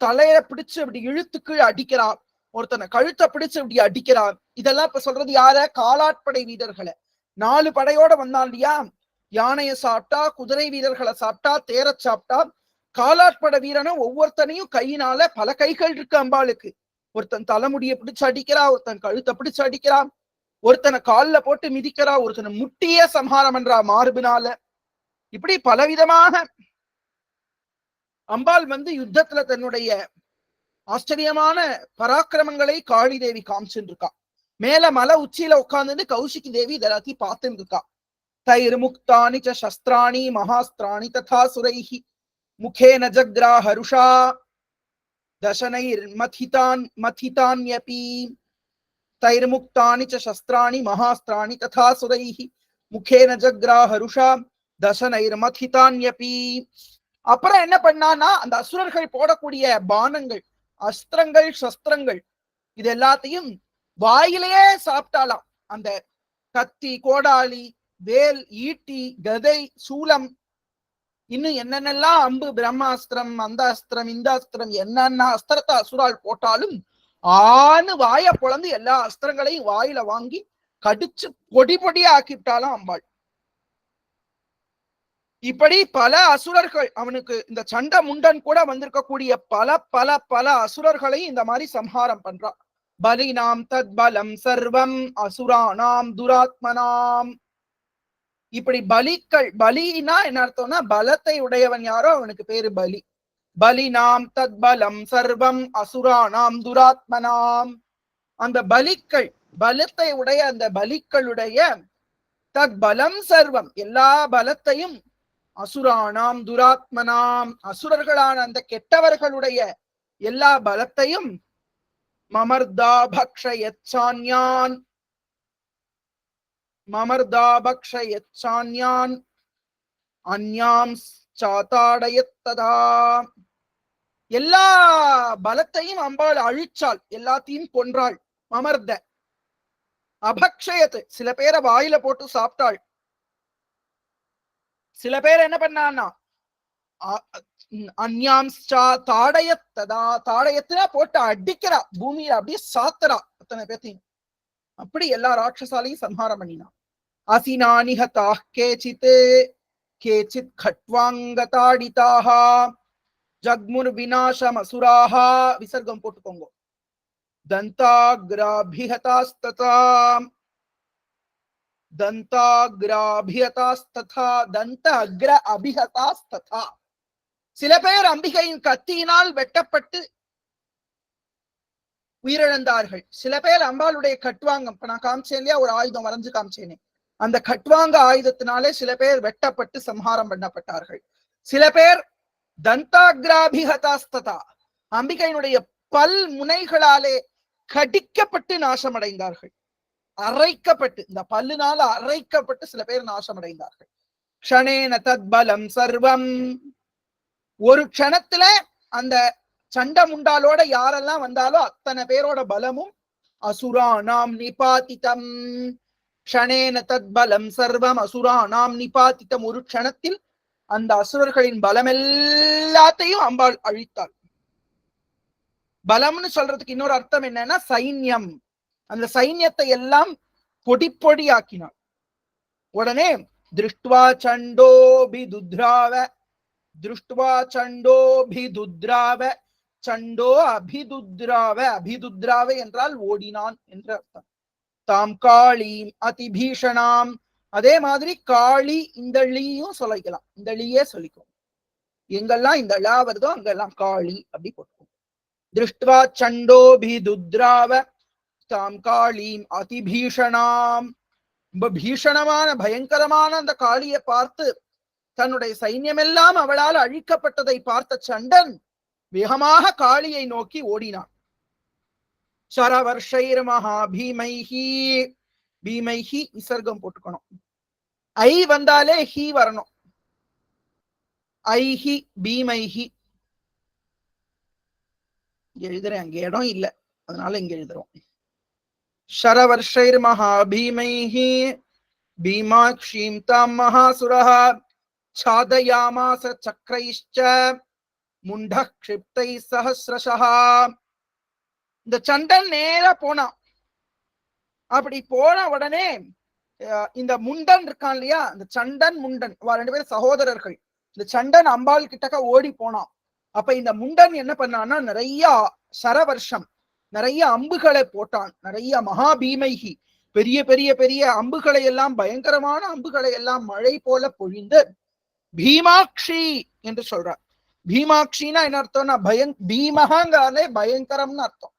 தலைய பிடிச்சு அப்படி இழுத்துக்கு அடிக்கிறா, ஒருத்தனை கழுத்தை பிடிச்சு அப்படி அடிக்கிறா. இதெல்லாம் இப்ப சொல்றது யார? காலாட்படை வீரர்களை. 4 படையோட வந்தான் இல்லையா, யானையை சாப்பிட்டா, குதிரை வீரர்களை சாப்பிட்டா, தேர சாப்பிட்டா, காலாட்படை வீரனும் ஒவ்வொருத்தனையும் கையினால பல கைகள் இருக்கு அம்பாளுக்கு. ஒருத்தன் தலைமுடியை பிடிச்சு அடிக்கிறா, ஒருத்தன் கழுத்தை பிடிச்சு அடிக்கிறா, ஒருத்தனை கால்ல போட்டு மிதிக்கிறா, ஒருத்தனை முட்டியே சம்ஹாரம் பண்றா மார்பினால. இப்படி பலவிதமாக அம்பாள் யுத்தத்துல தன்னுடைய ஆச்சரியமான பராக்கிரமங்களை காளி தேவி காமிச்சுட்டு இருக்கா. மேல மலை உச்சியில உட்கார்ந்து கௌஷிகி தேவி இதெல்லாத்தையும் பார்த்துட்டு இருக்கா. தைர் முக்தானி ச சஸ்திராணி மகாஸ்திராணி ததா சுரைஹி முகேன ஜக்ரா ஹருஷா தசனைர் மதிதான்யபி. தைர்முக்தானி ச சஸ்திராணி மகாஸ்திராணி ததா சுரைஹி முகேன ஜக்ரா ஹருஷா தசனைர் மதிதான்யபி. அப்புறம் என்ன பண்ணான்னா, அந்த அசுரர்கள் போடக்கூடிய பானங்கள், அஸ்திரங்கள், சஸ்திரங்கள் இது எல்லாத்தையும் வாயிலேயே சாப்பிட்டாலாம். அந்த கத்தி, கோடாலி, வேல், ஈட்டி, கதை, சூலம், இன்னும் என்னென்னலாம் அம்பு, பிரம்மாஸ்திரம், அந்த அஸ்திரம், இந்த அஸ்திரம், என்னென்ன அஸ்திரத்தை அசுரால் போட்டாலும் ஆணு வாய பொழந்து எல்லா அஸ்திரங்களையும் வாயில வாங்கி கடிச்சு பொடி பொடியா ஆக்கிவிட்டாலும் அம்பாள். இப்படி பல அசுரர்கள், அவனுக்கு இந்த சண்ட முண்டன் கூட வந்திருக்கக்கூடிய பல பல பல அசுரர்களையும் இந்த மாதிரி சம்ஹாரம் பண்றான். பலினாம் தத் பலம் சர்வம் அசுரானாம் துராத்மனாம். இப்படி பலிக்கள், பலினா என்ன அர்த்தம்னா பலத்தை உடையவன் யாரோ அவனுக்கு பேரு பலி. பலினாம் தத் பலம் சர்வம் அசுரானாம் துராத்மனாம். அந்த பலிக்கள், பலத்தை உடைய அந்த பலிக்களுடைய தத் பலம் சர்வம் எல்லா பலத்தையும் அசுரானாம் துராத்மனாம் அசுரர்களான அந்த கெட்டவர்களுடைய எல்லா பலத்தையும் மமர்தா பக்ஷயச்சான்யான் அன்யாம் சாதாடயத்ததா. எல்லா பலத்தையும் அம்பாள் அழிச்சாள், எல்லாத்தையும் கொன்றாள். மமர்த அபக்ஷயத்து, சில பேரை வாயில போட்டு சாப்பிட்டாள். சில பேர் என்ன பண்ணான்னா அன்யாம் தாடயத்ததா, தாடயத்தினா போட்டு அடிக்கிறா, பூமியில அப்படியே சாத்துறா அத்தனை பேத்தையும். அப்படி எல்லா ராட்சசாலையும் சம்ஹாரம் பண்ணினா. அசினானி ஹதாஹ் கேசித் கேசித் கட்வாங்கதாடிதாக ஜக்முர் விநாசம் அசுராஹா. விசர்க்கம் போட்டுக்கோங்க. தந்தாக்ராபிஹதாஸ்ததா தந்தாக்ராபிஹதாஸ்ததா தந்த அக்ர அபிஹதாஸ்ததா. சில பேர் அம்பிகையின் கத்தியினால் வெட்டப்பட்டு உயிரிழந்தார்கள். சில பேர் அம்பாளுடைய கட்வாங்கம், இப்ப நான் காமிச்சேன் இல்லையா, ஒரு ஆயுதம் வரைஞ்சு காமிச்சேனே, அந்த கட்வாங்க ஆயுதத்தினாலே சில பேர் வெட்டப்பட்டு சம்ஹாரம் பண்ணப்பட்டார்கள். சில பேர் தந்தாக்ராபிஹதாஸ்ததா, அம்பிகையினுடைய பல் முனைகளாலே கடிக்கப்பட்டு நாசமடைந்தார்கள். அரைக்கப்பட்டு, இந்த பல்லுனால அரைக்கப்பட்டு சில பேர் நாசமடைந்தார்கள். க்ஷணேன தத்பலம் சர்வம், ஒரு க்ஷணத்துல அந்த சண்ட முண்டாலோட யாரெல்லாம் வந்தாலோ அத்தனை பேரோட பலமும் அசுரானாம் நிபாதிதம். க்ஷணேன தத்பலம் சர்வம் அசுரானாம் நிபாதிதம், ஒரு க்ஷணத்தில் அந்த அசுரர்களின் பலம் எல்லாத்தையும் அம்பாள் அழித்தாள். பலம்னு சொல்றதுக்கு இன்னொரு அர்த்தம் என்னன்னா சைன்யம். அந்த சைன்யத்தை எல்லாம் பொடி பொடி ஆக்கினாள். உடனே திருஷ்டுவா சண்டோபிதுத்ராவ, திருஷ்டுவா சண்டோபிதுத்ராவ, சண்டோ அபிதுத்ராவ, அபிதுத்ராவ என்றால் ஓடினான் என்று அர்த்தம். தாம் காளீம் அதிபீஷணாம், அதே மாதிரி காளி, இந்த ழீயும் சொல்லிக்கலாம், இந்த ழீயே சொல்லிக்கும். எங்கெல்லாம் இந்த ழா வருதோ அங்கெல்லாம் காளி அப்படி போட்டுக்கும். திருஷ்டுவா சண்டோபிதுத்ராவ தாம் காளீம் அதிபீஷணாம். ரொம்ப பீஷணமான பயங்கரமான அந்த காளியை பார்த்து தன்னுடைய சைன்யமெல்லாம் அவளால் அழிக்கப்பட்டதை பார்த்த சண்டன் வேகமாக காளியை நோக்கி ஓடினான். சரவர்ஷைர் மகா பீமைஹி, பீமைஹி விசர்க்கம் போட்டுக்கணும். ஐ வந்தாலே ஹி வரணும். ஐஹி பீமைஹி எழுதுறேன், அங்க இடம் இல்ல, அதனால இங்க எழுதுறோம். शरवर्षैर् महाभीमैः भीमाक्षीं तां महासुरः छादयामास चक्रैश्च मुण्डः क्षिप्तैः सहस्रशः. இந்த சண்டன் நேரா போனான். அப்படி போன உடனே இந்த முண்டன் இருக்கான் இல்லையா, இந்த சண்டன் முண்டன் ரெண்டு பேரும் சகோதரர்கள். இந்த சண்டன் அம்பாள் கிட்டக்க ஓடி போனான். அப்ப இந்த முண்டன் என்ன பண்ணான்னா நிறைய சரவர்ஷம், நிறைய அம்புகளை போட்டான். நிறைய மகாபீமைகி பெரிய பெரிய பெரிய அம்புகளை எல்லாம், பயங்கரமான அம்புகளை எல்லாம் மழை போல பொழிந்து பீமாட்சி என்று சொல்றார். பீமாட்சின்னா என்ன அர்த்தம்னா பீமகாங்காலே பயங்கரம்னு அர்த்தம்.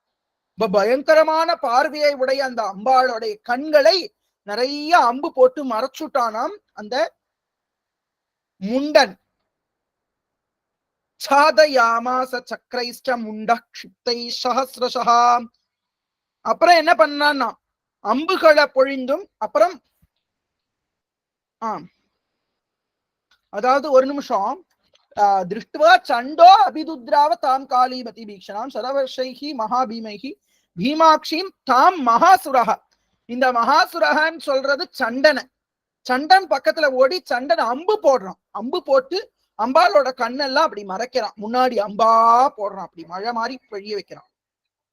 பயங்கரமான பார்வையை உடைய அந்த அம்பாளுடைய கண்களை நிறைய அம்பு போட்டு மறைச்சுட்டானாம் அந்த முண்டன். சாதயாமாச சக்ரைஷ்ட முண்ட க்ஷிப்தை சஹஸ்ரஷா. அப்புறம் என்ன பண்ணான்னா அம்புகளை பொழிந்தும், அப்புறம் அதாவது ஒரு நிமிஷம், திருஷ்டுவா சண்டோ அபிதுத்ராவ தாம் காளீமதி பீக்ஷணாம் சரவர்ஷைஹி மகாபீமைஹி பீமாட்சிம் தாம் மகாசுரக. இந்த மகாசுரகன்னு சொல்றது சண்டன. சண்டன் பக்கத்துல ஓடி சண்டன் அம்பு போடுறான். அம்பு போட்டு அம்பாலோட கண்ணெல்லாம் அப்படி மறைக்கிறான். முன்னாடி அம்பா போடுறான், அப்படி மழை மாதிரி பெய்ய வைக்கிறான்.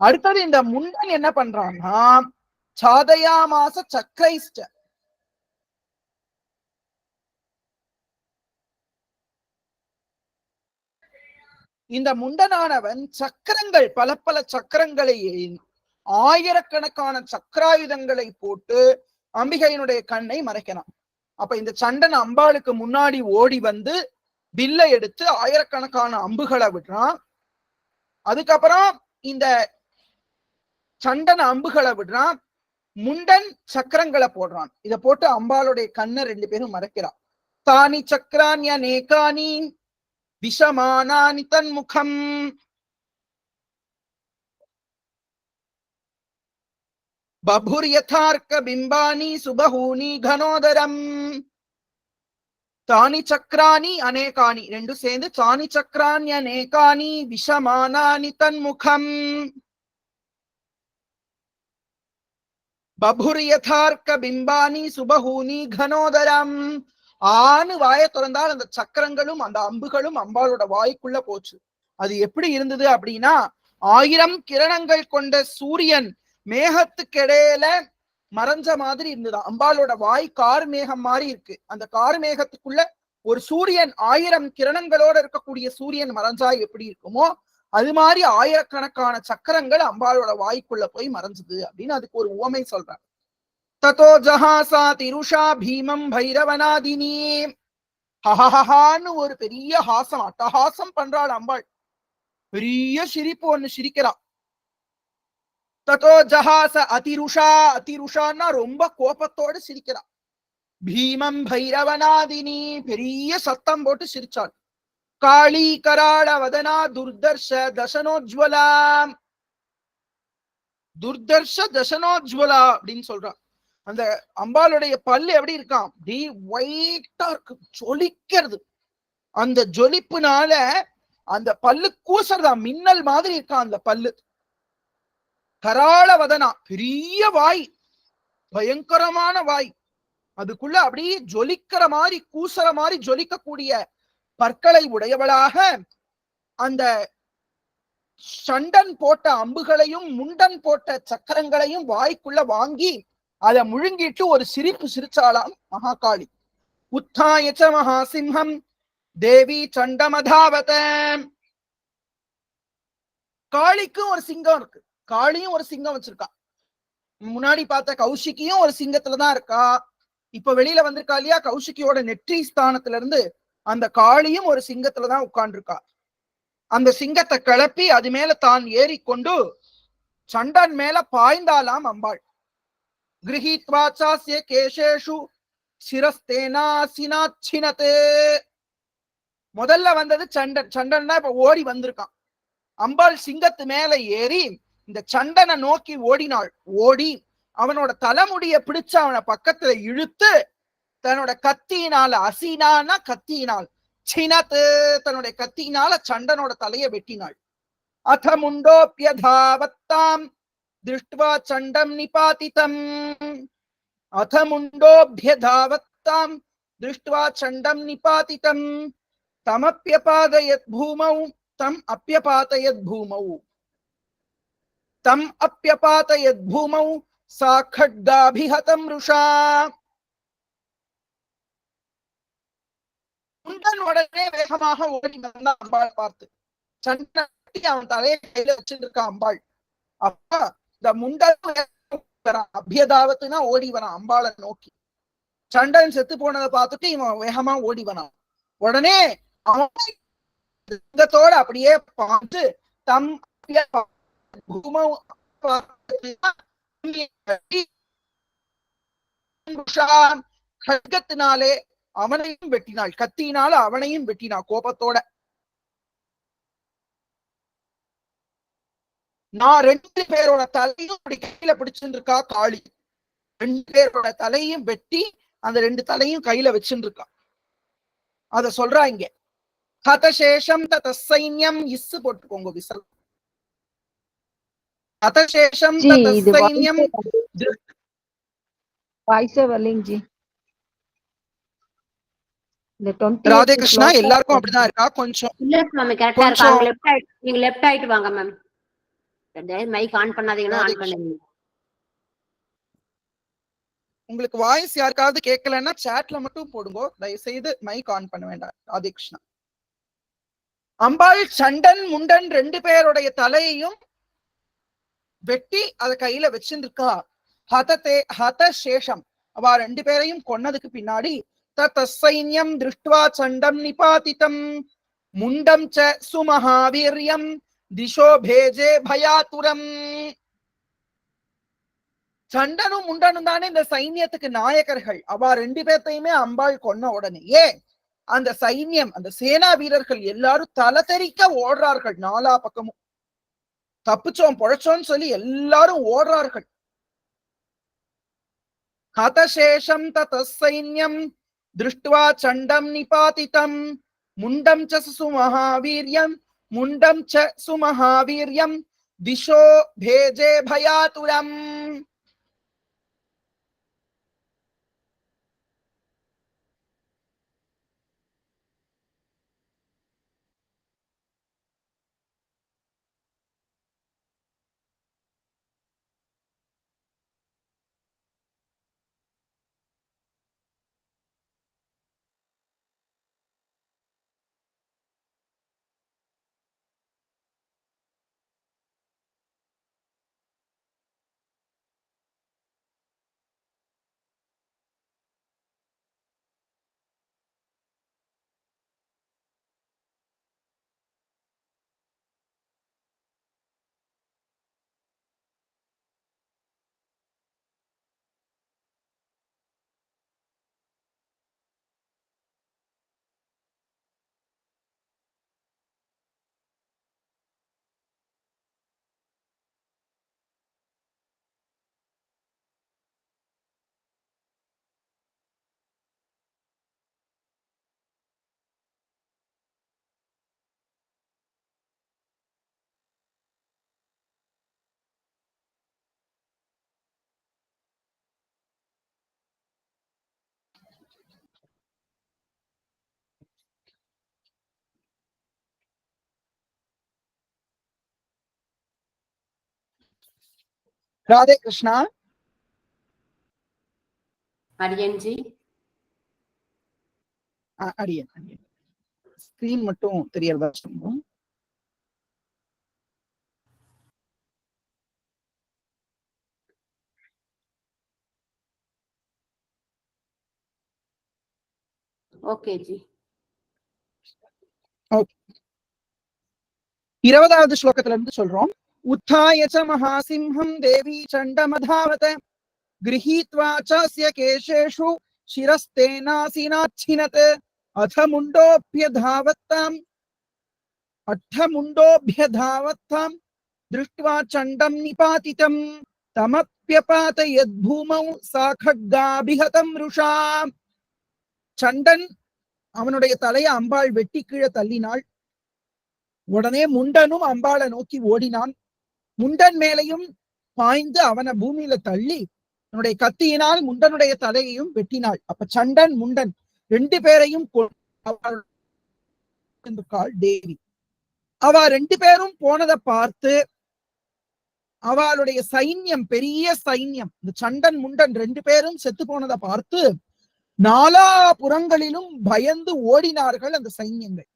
அடுத்தது இந்த முண்டன் என்ன பண்றான்னா சாதயாமாச சக்ரைஷ்ட, இந்த முண்டனானவன் சக்கரங்கள், பல பல சக்கரங்களை, ஆயிரக்கணக்கான சக்கராயுதங்களை போட்டு அம்பிகையினுடைய கண்ணை மறைக்கிறான். அப்ப இந்த சண்டன் அம்பாளுக்கு முன்னாடி ஓடி வந்து வில்லை எடுத்து ஆயிரக்கணக்கான அம்புகளை விடுறான். அதுக்கப்புறம் இந்த சண்டன் அம்புகளை விடுறான், முண்டன் சக்கரங்களை போடுறான். இத போட்டு அம்பாளுடைய கண்ணை ரெண்டு பேரும் மறைக்கிறான். தானி சக்கரான்ய நேகானி விஷமானானி தன்முகம். பபுர்யதார்க்க பிம்பானி சுபஹூனி கனோதரம். தானி சக்கராணி அநேகானி ரெண்டு சேர்ந்து தானி சக்கராணி அநேகானி விஷமானானி தன்முகம். பபுர்யதார்க்க பிம்பானி சுபஹூனி கனோதரம். ஆணு வாயை திறந்தால் அந்த சக்கரங்களும் அந்த அம்புகளும் அம்பாளோட வாய்க்குள்ள போச்சு. அது எப்படி இருந்தது அப்படின்னா 1000 கிரணங்கள் கொண்ட சூரியன் மேகத்துக்கு இடையில மறைஞ்ச மாதிரி இருந்தது. அம்பாளோட வாய் கார் மேகம் மாதிரி இருக்கு. அந்த கார் மேகத்துக்குள்ள ஒரு சூரியன் 1000 கிரணங்களோட இருக்கக்கூடிய சூரியன் மறைஞ்சா எப்படி இருக்குமோ அது மாதிரி ஆயிரக்கணக்கான சக்கரங்கள் அம்பாளோட வாய்க்குள்ள போய் மறைஞ்சது அப்படின்னு அதுக்கு ஒரு உவமை சொல்றாங்க. ததோ ஜஹாசா திருஷா பீமம் பைரவனாதினி. ஹஹஹான்னு ஒரு பெரிய ஹாசம், அட்டஹாசம் பண்றாள் அம்பாள். பெரிய சிரிப்பு ஒண்ணு சிரிக்கிறான். ததோ ஜஹாச அதிருஷா, அதிருஷான்னா ரொம்ப கோபத்தோடு சிரிக்கிறான். பீமம் பைரவனாதினி பெரிய சத்தம் போட்டு சிரிச்சாள். காளி கராள வதனா துர்தர்ஷ தசனோஜ்வலாம். துர்தர்ஷ தசனோஜ்வலா அப்படின்னு சொல்றான். அந்த அம்பாளுடைய பல்லு எப்படி இருக்கான், டி ஒயிட்டா இருக்கு, ஜொலிக்கிறது. அந்த ஜொலிப்புனால அந்த பல்லு கூசறதா, மின்னல் மாதிரி இருக்கான் அந்த பல்லு. கராள வதனா பெரிய வாய், பயங்கரமான வாய். அதுக்குள்ள அப்படியே ஜொலிக்கிற மாதிரி, கூசற மாதிரி ஜொலிக்கக்கூடிய பற்களை உடையவளாக அந்த சண்டன் போட்ட அம்புகளையும் முண்டன் போட்ட சக்கரங்களையும் வாய்க்குள்ள வாங்கி அதை முழுங்கிட்டு ஒரு சிரிப்பு சிரிச்சாலாம் மகாகாளி. உத்தாயச்ச மகாசிம்ஹம் தேவி சண்டமதாவத. காளிக்கும் ஒரு சிங்கம் இருக்கு, காளியும் ஒரு சிங்கம் வச்சிருக்கா. முன்னாடி பார்த்த கௌஷிக்கியும் ஒரு சிங்கத்துலதான் இருக்கா. இப்ப வெளியில வந்திருக்கா இல்லையா, கௌஷிக்கியோட நெற்றி ஸ்தானத்துல இருந்து அந்த காளியும் ஒரு சிங்கத்துலதான் உட்கார்ந்துருக்கா. அந்த சிங்கத்தை கிளப்பி அது மேல தான் ஏறிக்கொண்டு சண்டன் மேல பாய்ந்தாலாம் அம்பாள். கிரகித்வா சாஸ்ய கேசேஷு சிரஸ்தேனாசினாச்சினதே. முதல்ல வந்தது சண்டன். சண்டன் தான் இப்ப ஓடி வந்திருக்கான். அம்பாள் சிங்கத்து மேல ஏறி இந்த சண்டனை நோக்கி ஓடினாள். ஓடி அவனோட தலைமுடிய பிடிச்சு அவனை பக்கத்துல இழுத்து தன்னோட கத்தியினால, அசினானா கத்தியினால், சினத்து தன்னுடைய கத்தியினால சண்டனோட தலையை வெட்டினாள். அத முண்டோப்யதாவத்தாம் திருஷ்டுவா சண்டம் நிபாதிதம். அத முண்டோப்யதாவத்தாம் திருஷ்டுவா சண்டம் நிபாதிதம். தமப்யபாதயத் பூமௌ தம் அப்யபாதயத் பூமௌ. தம் அப்யபாதயத் பூமௌ சா खड्गाभिहतं रुषा. முண்டன் உடனே வேகமாக ஓடி வந்த அம்பாள் பார்த்து சண்டை அவன் தலையை கையில வச்சுட்டு இருக்கான் அம்பாள். அப்ப இந்த முண்டன் அபியதாவத்துனா ஓடி வரான் அம்பாளை நோக்கி. சண்டன் செத்து போனதை பார்த்துட்டு இவன் வேகமா ஓடி வரான். உடனே அவன் சிங்கத்தோட அப்படியே பார்த்து தம் खड्गத்தினாலே அவனையும் வெட்டினாள். கத்தினால அவனையும் வெட்டினாள் கோபத்தோட. நான் 2 பேரோட தலையும் அப்படி கையில பிடிச்சுட்டு இருக்கா காளி. 2 பேரோட தலையும் வெட்டி அந்த 2 தலையும் கையில வச்சுட்டு இருக்கா. அத சொல்றா இங்க. ஹதசேஷம் ததசைன்யம் இஸ் போட்டுக்கோங்க விசல். ஹதசேஷம் ததசைன்யம் வாய்ஸே வரலைங்க ஜி. இந்த 20 ராதே கிருஷ்ணா எல்லாருக்கும் அப்படிதான் இருக்கா? கொஞ்சம் இல்ல சுவாமி கரெக்டா இருக்கா. அவங்க லெஃப்ட் ஆயிட்டு நீங்க லெஃப்ட் ஆயிட்டு வாங்க மேம். மைக் ஆன் பண்ணாதீங்கன்னா ஆன் பண்ணுங்க. உங்களுக்கு வாய்ஸ் யாருக்காவது கேட்கலன்னா சாட்ல மட்டும் போடுங்க. தயவு செய்து மைக் ஆன் பண்ண வேண்டாம். ராதே கிருஷ்ணா. அம்பாள் சண்டன் முண்டன் 2 பேருடைய தலையையும் வெட்டி அதை கையில வச்சிருக்கா. ஹத சேஷம் அவ 2 பேரையும் கொன்னதுக்கு பின்னாடி தத்தசைன்யம் திருஷ்டுவா சண்டம் நிபாதிதம் முண்டம் ச சுமஹாவீர்யம் திசோ பேஜே பயாதுரம். சண்டனும் முண்டனும் தானே இந்த சைன்யத்துக்கு நாயகர்கள். அவ 2 பேர்த்தையுமே அம்பாள் கொன்ன உடனேயே அந்த சைன்யம், அந்த சேனா வீரர்கள் எல்லாரும் தலை தெறிக்க ஓடுறார்கள். 4 பக்கமும் தப்பிச்சோம் பொழைச்சோன்னு சொல்லி எல்லாரும் ஓடுறார்கள். ஹதசேஷம் ததசைன்யம் திருஷ்டுவா சண்டம் நிபாதிதம் முண்டம் ச சுமஹாவீர்யம் முண்டம் ச சுமஹாவீர்யம் திசோ பேஜே பயாதுரம். ராதே கிருஷ்ணா. அடியன்ஜி அடியன் ஸ்கிரீன் மட்டும் தெரியறதா சொல்லுங்க. Okay G. ஓகே. 20வது ஸ்லோகத்துல இருந்து சொல்றோம். உத்தாய ச மகாசிம்ஹம் தேவி சண்டமதாவத கிரஹீத்வா சாஸ்ய கேசேஷு சிரஸ்தேனாசினாச்சினத் அட்டமுண்டோபியதாவத்தாம் திருஷ்ட்வா சண்டம் நிபாதிதம் தமப்யபாதயத்பூமௌ சா கட்காபிஹதம் ருஷா. சண்டன் அவனுடைய தலையை அம்பாள் வெட்டி கீழே தள்ளினாள். உடனே முண்டனும் அம்பாளை நோக்கி ஓடினான். முண்டன் மேலையும் பாய்ந்து அவனை பூமியில தள்ளி அவனுடைய கத்தியினால் முண்டனுடைய தலையையும் வெட்டினாள். அப்ப சண்டன் முண்டன் 2 பேரையும் தேவி. அவ 2 பேரும் போனதை பார்த்து அவளுடைய சைன்யம், பெரிய சைன்யம், இந்த சண்டன் முண்டன் 2 பேரும் செத்து போனதை பார்த்து 4 புறங்களிலும் பயந்து ஓடினார்கள் அந்த சைன்யங்கள்.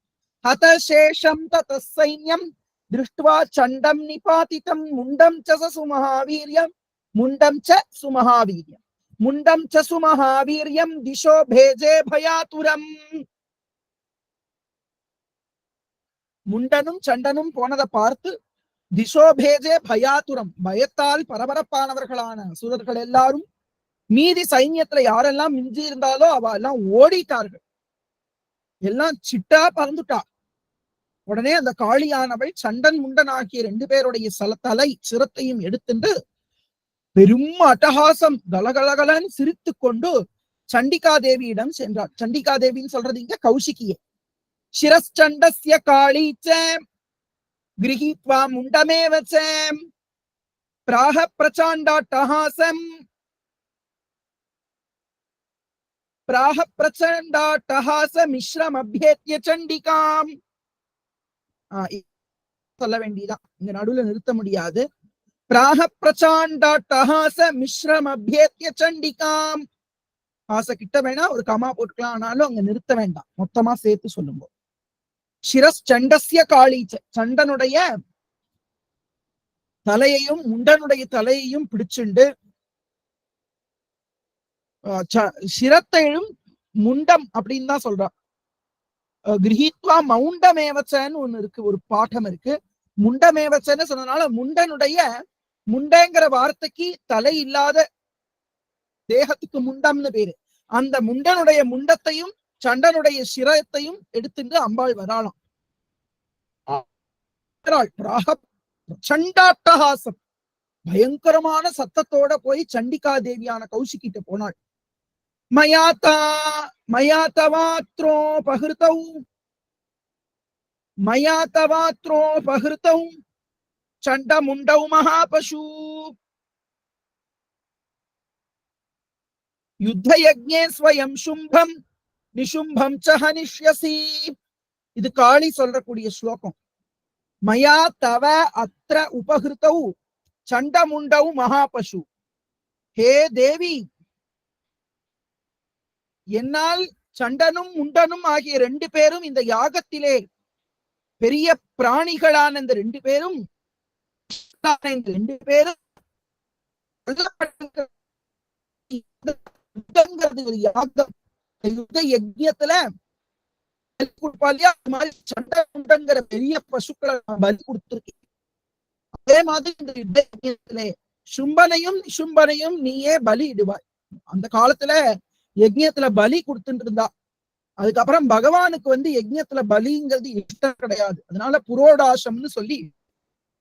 ஹதசேஷம் தத சைன்யம் திருஷ்ட்வா சண்டம் நிபாதிதம் முண்டம் ச சுமஹாவீர்யம் முண்டம் ச சுமஹாவீர்யம் முண்டம் ச சுமஹாவீர்யம் திசோ பேஜே பயாதுரம். முண்டனும் சண்டனும் போனதை பார்த்து திசோபேஜே பயாதுரம், பயத்தால் பரபரப்பானவர்களான அசுரர்கள் எல்லாரும் மீதி சைன்யத்துல யாரெல்லாம் மிஞ்சி இருந்தாலோ அவ எல்லாம் ஓடிட்டார்கள். எல்லாம் சிட்டா பறந்துட்டா. உடனே அந்த காளியானவள் சண்டன் முண்டன் ஆகிய 2 பேருடைய தலை சிரத்தையும் எடுத்துட்டு பெரும் அட்டகாசம் கலகலகலன் சிரித்து கொண்டு சண்டிகா தேவியிடம் சென்றார். சண்டிகா தேவின்னு சொல்றது இங்க கௌஷிகியே. சிரஸ்சண்டஸ்ய காளீச்ச கிரஹீத்வா முண்டமேவ ச பிராஹ பிரச்சாண்டாட்டஹாசம் மிஸ்ரம் அபியேத்ய சண்டிகாம். சொல்ல வேண்டியதான், இங்க நடுவுல நிறுத்த முடியாது. பிராஹ பிரச்சாண்டாட்டஹாச மிஸ்ரம் அபியேத்ய சண்டிகாம். ஆச கிட்ட வேணா ஒரு கமா போட்டுக்கலாம், ஆனாலும் அங்க நிறுத்த வேண்டாம், மொத்தமா சேர்த்து சொல்லுங்க. சிரஸ்சண்டஸ்ய காளீச்ச, சண்டனுடைய தலையையும் முண்டனுடைய தலையையும் பிடிச்சுண்டு சிரத்தையும் முண்டம் அப்படின்னு தான் சொல்றான். கிரஹீத்வா மவுண்டமேவச்சன்னு ஒண்ணு இருக்கு, ஒரு பாடம் இருக்கு. முண்டமேவச்சன்னு சொன்னதுனால முண்டனுடைய, முண்டங்கிற வார்த்தைக்கு தலை இல்லாத தேகத்துக்கு முண்டம்னு பேரு. அந்த முண்டனுடைய முண்டத்தையும் சண்டனுடைய சிரத்தையும் எடுத்துட்டு அம்பாள் வராளாம். சண்டாட்டஹாசம், பயங்கரமான சத்தத்தோட போய் சண்டிகா தேவியான கௌஷிகிட்ட போனாள். மயாத்தவாத்ரோ பகிர்த்தௌ சண்ட முண்டௌ மகாபசு யுத்தயஜ்ஞே ஸ்வயம் சும்பம் நிசும்பம் ச ஹனிஷ்யசி. இது காளி சொல்றக்கூடிய ஸ்லோகம். மயா தவ அத்ர உபகிருத்தௌ சண்டமுண்டௌ மகாபசு. ஹே தேவி, என்னால் சண்டனும் முண்டனும் ஆகிய 2 பேரும் இந்த யாகத்திலே பெரிய பிராணிகளான இந்த 2 பேரும் ஒரு யாகம், யுத்த யஜ்ஞத்துல சண்டை முண்டங்கிற பெரிய பசுக்களை பலி கொடுத்திருக்கேன். அதே மாதிரி இந்த யுத்த யஜ்ஞத்திலே சும்பனையும் நிசும்பனையும் நீயே பலி இடுவாய். அந்த காலத்துல யஜ்ஞத்துல பலி கொடுத்துட்டு இருந்தா. அதுக்கப்புறம் பகவானுக்கு யஜ்ஞத்துல பலிங்கிறது இஷ்டம் கிடையாது. அதனால புரோடாசம்னு சொல்லி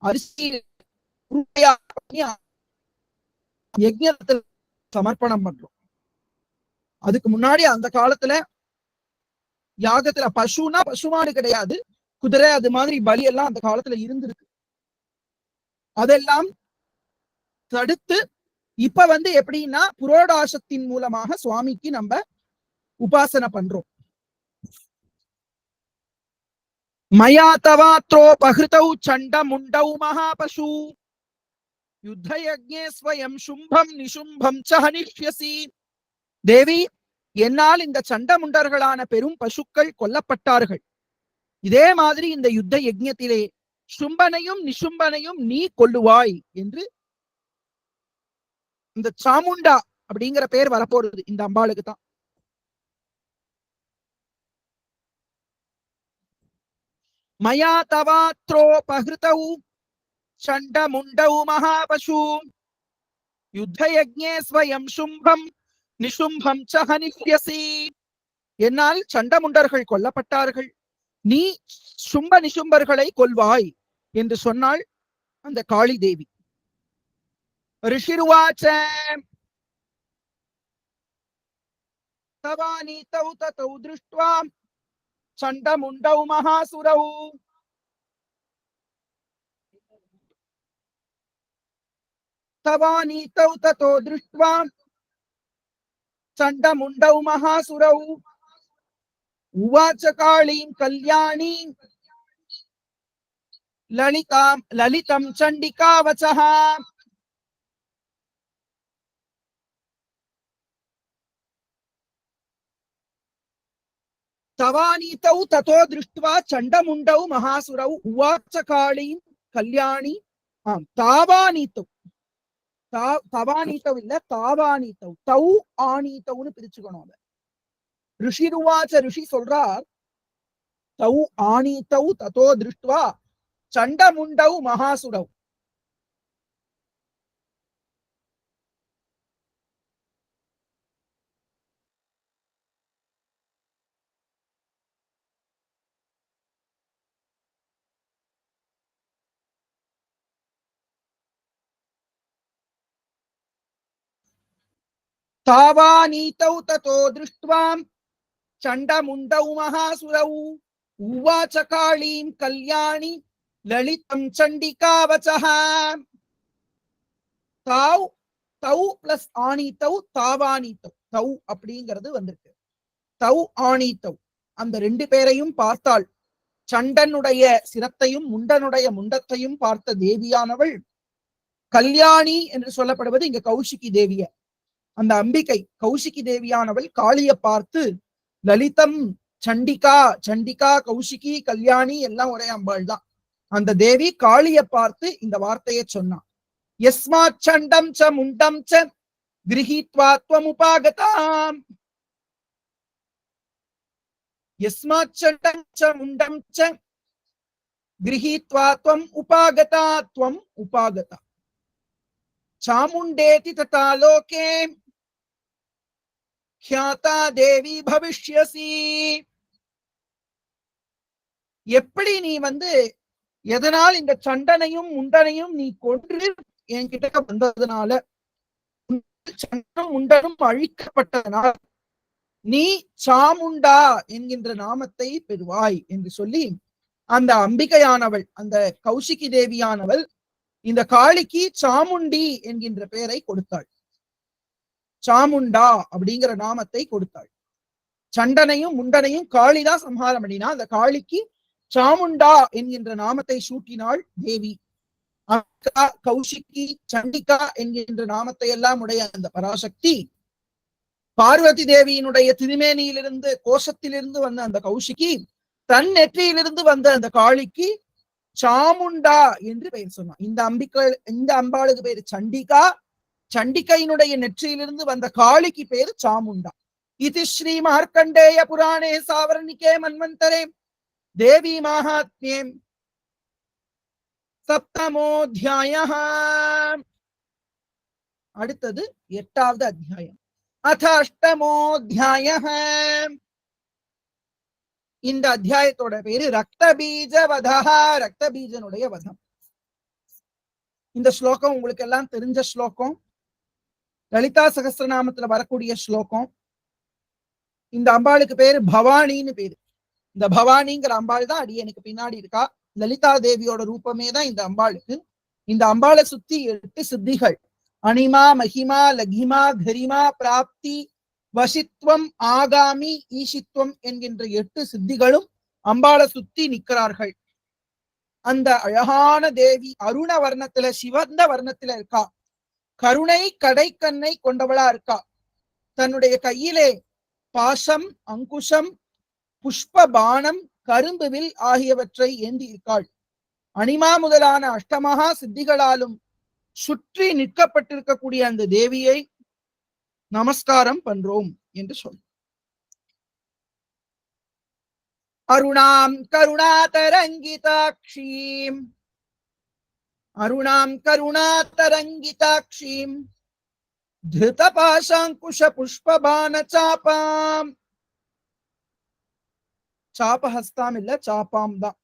அரிசி யஜ்ஞத்துல சமர்ப்பணம் பண்றோம். அதுக்கு முன்னாடி அந்த காலத்துல யாகத்துல பசுனா பசுமாடு கிடையாது, குதிரை, அது மாதிரி பலி எல்லாம் அந்த காலத்துல இருந்திருக்கு. அதெல்லாம் தடுத்து இப்ப எப்படின்னா புரோடாசத்தின் மூலமாக சுவாமிக்கு நம்ம உபாசனை பண்றோம். மயா தவாத்ரோ பகிருதௌ சண்ட முண்டௌ மகாபசு யுத்தயஜ்ஞே ஸ்வயம் சும்பம் நிசும்பம் ச ஹனிஷ்யசி. தேவி, என்னால் இந்த சண்ட முண்டர்களான பெரும் பசுக்கள் கொல்லப்பட்டார்கள். இதே மாதிரி இந்த யுத்த யஜ்ஞத்திலே சும்பனையும் நிசும்பனையும் நீ கொல்லுவாய் என்று இந்த சாமுண்டா அப்படிங்கிற பேர் வரப்போறது இந்த அம்பாளுக்கு தான். மயா தவாத்ரோபஹிருதௌ சண்டமுண்டௌ மகாபசு யுத்தயஜ்ஞே ஸ்வயம் சும்பம் நிசும்பம் ச ஹனிஷ்யசி. என்னால் சண்டமுண்டர்கள் கொல்லப்பட்டார்கள், நீ சும்ப நிசும்பர்களை கொல்வாய் என்று சொன்னாள் அந்த காளி தேவி. ரிஷிருவாச்ச தவானீதௌ ததௌ திருஷ்ட்வா சண்டமுண்டௌ மகாசுரௌ தவானீதௌ ததோ திருஷ்ட்வா சண்டமுண்டௌ மகாசுரௌ உவாச்ச காளீம் கல்யாணீம் லலிதம் சண்டிகா வசஹ. தவானீதௌ ததோ திருஷ்ட்வா சண்டமுண்டௌ மகாசுரௌ உவாச்ச காளீம் கல்யாணி. தாவானீதௌ, தவானீதௌ இல்ல தாவானீதௌ, தௌ ஆனீதௌன்னு பிரிச்சுக்கணும். அத ரிஷிருவாச்ச, ரிஷி சொல்றார், தௌ ஆனீதௌ ததோ திருஷ்ட்வா சண்டமுண்டௌ மகாசுரௌ. தாவானீதௌ ததோ திருஷ்ட்வா சண்டமுண்டௌ மகாசுரௌ உவாச்ச காளீம் கல்யாணி லலிதம் சண்டிகா வசஹ. தாவ், தௌ பிளஸ் ஆனீதௌ தாவானீதௌ, தௌ அப்படிங்கிறது வந்திருக்கு. தௌ ஆனீதௌ, அந்த ரெண்டு பேரையும் பார்த்தாள். சண்டனுடைய சிரத்தையும் முண்டனுடைய முண்டத்தையும் பார்த்த தேவியானவள் கல்யாணி என்று சொல்லப்படுவது இங்க கௌஷிகி தேவிய. அந்த அம்பிகை கௌஷிகி தேவியானவள் காளிய பார்த்து லலிதம் சண்டிகா, சண்டிகா கௌஷிகி கல்யாணி எல்லாம் ஒரே அம்பாள் தான். அந்த தேவி காளிய பார்த்து இந்த வார்த்தையை சொன்னான். யஸ்மாத் சண்டம் ச முண்டம் ச கிரஹீத்வா த்வம் உபாகதாம். யஸ்மாத் சண்டம் ச முண்டம் ச கிரஹீத்வா த்வம் உபாகதா, த்வம் உபாகதா சாமுண்டேதி ததா லோகே ख्याता தேவி பவிஷ்யசி. எப்படி நீ எதனால் இந்த சண்டனையும் முண்டனையும் நீ கொன்று என்கிட்ட வந்ததுனால, சண்டனும் முண்டனும் அழிக்கப்பட்டதனால் நீ சாமுண்டா என்கின்ற நாமத்தை பெறுவாய் என்று சொல்லி அந்த அம்பிகையானவள், அந்த கௌஷிகி தேவியானவள் இந்த காளிக்கு சாமுண்டி என்கின்ற பெயரை கொடுத்தாள். சாமுண்டா அப்படிங்கிற நாமத்தை கொடுத்தாள். சண்டனையும் முண்டனையும் காளிதான் சம்ஹாரம் பண்ணினா, அந்த காளிக்கு சாமுண்டா என்கின்ற நாமத்தை சூட்டினாள் தேவி. கௌஷிகி சண்டிகா என்கின்ற நாமத்தை எல்லாம் உடைய அந்த பராசக்தி பார்வதி தேவியினுடைய திருமேனியிலிருந்து கோஷத்திலிருந்து வந்த அந்த கௌஷிகி தன் நெற்றியிலிருந்து வந்த அந்த காளிக்கு சாமுண்டா என்று பெயர் சொன்னான். இந்த அம்பாளுக்கு பேரு சண்டிகா, சண்டிகையினுடைய நெற்றியிலிருந்து வந்த காளிக்கு பேரு சாமுண்டா. இது ஸ்ரீ மார்க்கண்டேய புராணே சாவர்ணிகே மன்வந்தரே தேவி மகாத்மியே சப்தமோத்யாயः. அடுத்தது 8வது அத்தியாயம். அத அஷ்டமோத்யாயः. இந்த அத்தியாயத்தோட பேரு ரக்த பீஜ வதஹ, ரக்த பீஜனுடைய வதம். இந்த ஸ்லோகம் உங்களுக்கு எல்லாம் தெரிஞ்ச ஸ்லோகம், லலிதா சகஸ்ரநாமத்துல வரக்கூடிய ஸ்லோகம். இந்த அம்பாளுக்கு பேரு பவானின்னு பேரு. இந்த பவானிங்கிற அம்பாள் தான் அடியனுக்கு பின்னாடி இருக்கா. லலிதா தேவியோட ரூபமே தான் இந்த அம்பாளுக்கு. இந்த அம்பாளை சுத்தி 8 சித்திகள், அனிமா மகிமா லகிமா கரிமா பிராப்தி வசித்வம் ஆகாமி ஈசித்வம் என்கின்ற 8 சித்திகளும் அம்பாளை சுத்தி நிற்கிறார்கள். அந்த அழகான தேவி அருண வர்ணத்துல, சிவந்த வர்ணத்துல இருக்கா. கருணை கடைக்கண்ணை கொண்டவளா இருக்கா. தன்னுடைய கையிலே பாசம், அங்குஷம், புஷ்ப பானம், கரும்புவில் ஆகியவற்றை ஏந்தி இருக்காள். அனிமா முதலான அஷ்டமகா சித்திகளாலும் சுற்றி நிற்கப்பட்டிருக்கக்கூடிய அந்த தேவியை நமஸ்காரம் பண்றோம் என்று சொல். அருணாம் கருணாதரங்கிதாட்சீம் அருணாம் கருணாதரங்கிதாட்சீம் திருதபாசாங்குஷ புஷ்பபான சாபாம். சாபஹஸ்தாம் இல்ல, சாப்பாம் தான்.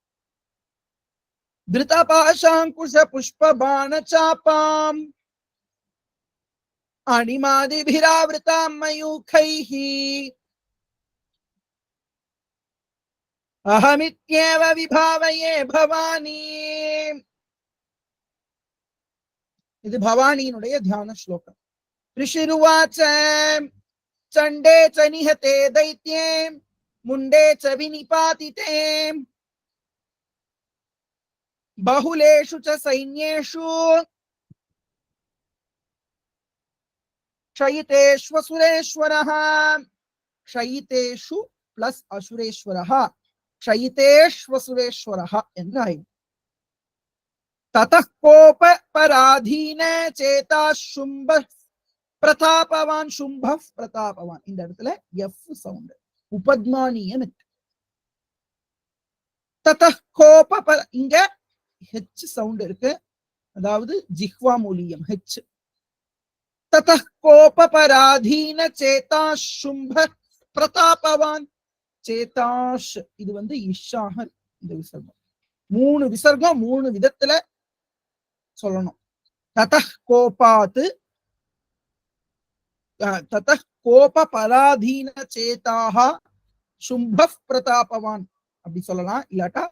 திருதபாசாங்குஷ புஷ்பபான சாபாம் அணிமாதிபிராவிருதாம் மயூகைः அஹமித்யேவ விபாவயே பவானி. இது பவானியினுடைய தியான ஸ்லோகம். ரிஷிருவாச்ச சண்டே ச நிஹதே தைத்யே முண்டே ச விநிபாதிதே பஹுலேஷு ச சைன்யேஷு க்ஷயிதேஷ்வசுரேஸ்வரः. க்ஷயிதேஷு பிளஸ் அசுரேஸ்வரः, க்ஷயிதேஷ்வசுரேஸ்வரः என்று ஆயிடும். ततः कोप पराधीन चेता शुंभ பிரதாபவான். शुंभः பிரதாபவான். இந்த இடத்துல எஃப் சவுண்ட் உபத்மானியம். ततः कोप இங்க ஹெச் சவுண்ட் இருக்கு, அதாவது ஜிஹ்வா மூலியம் ஹெச். ततः कोप पराधीन चेता शुंभ பிரதாபவான். சேதாஷ் இது இஷாக இந்த விசர்க்கம். 3 விசர்க்கம் 3 விதத்துல சொல்லணும். ததஹ் கோபாத், ததஹ் கோப பராதீன சேதாக சும்பஃப் பிரதாபவான் அப்படி சொல்லலாம். இல்லாட்டா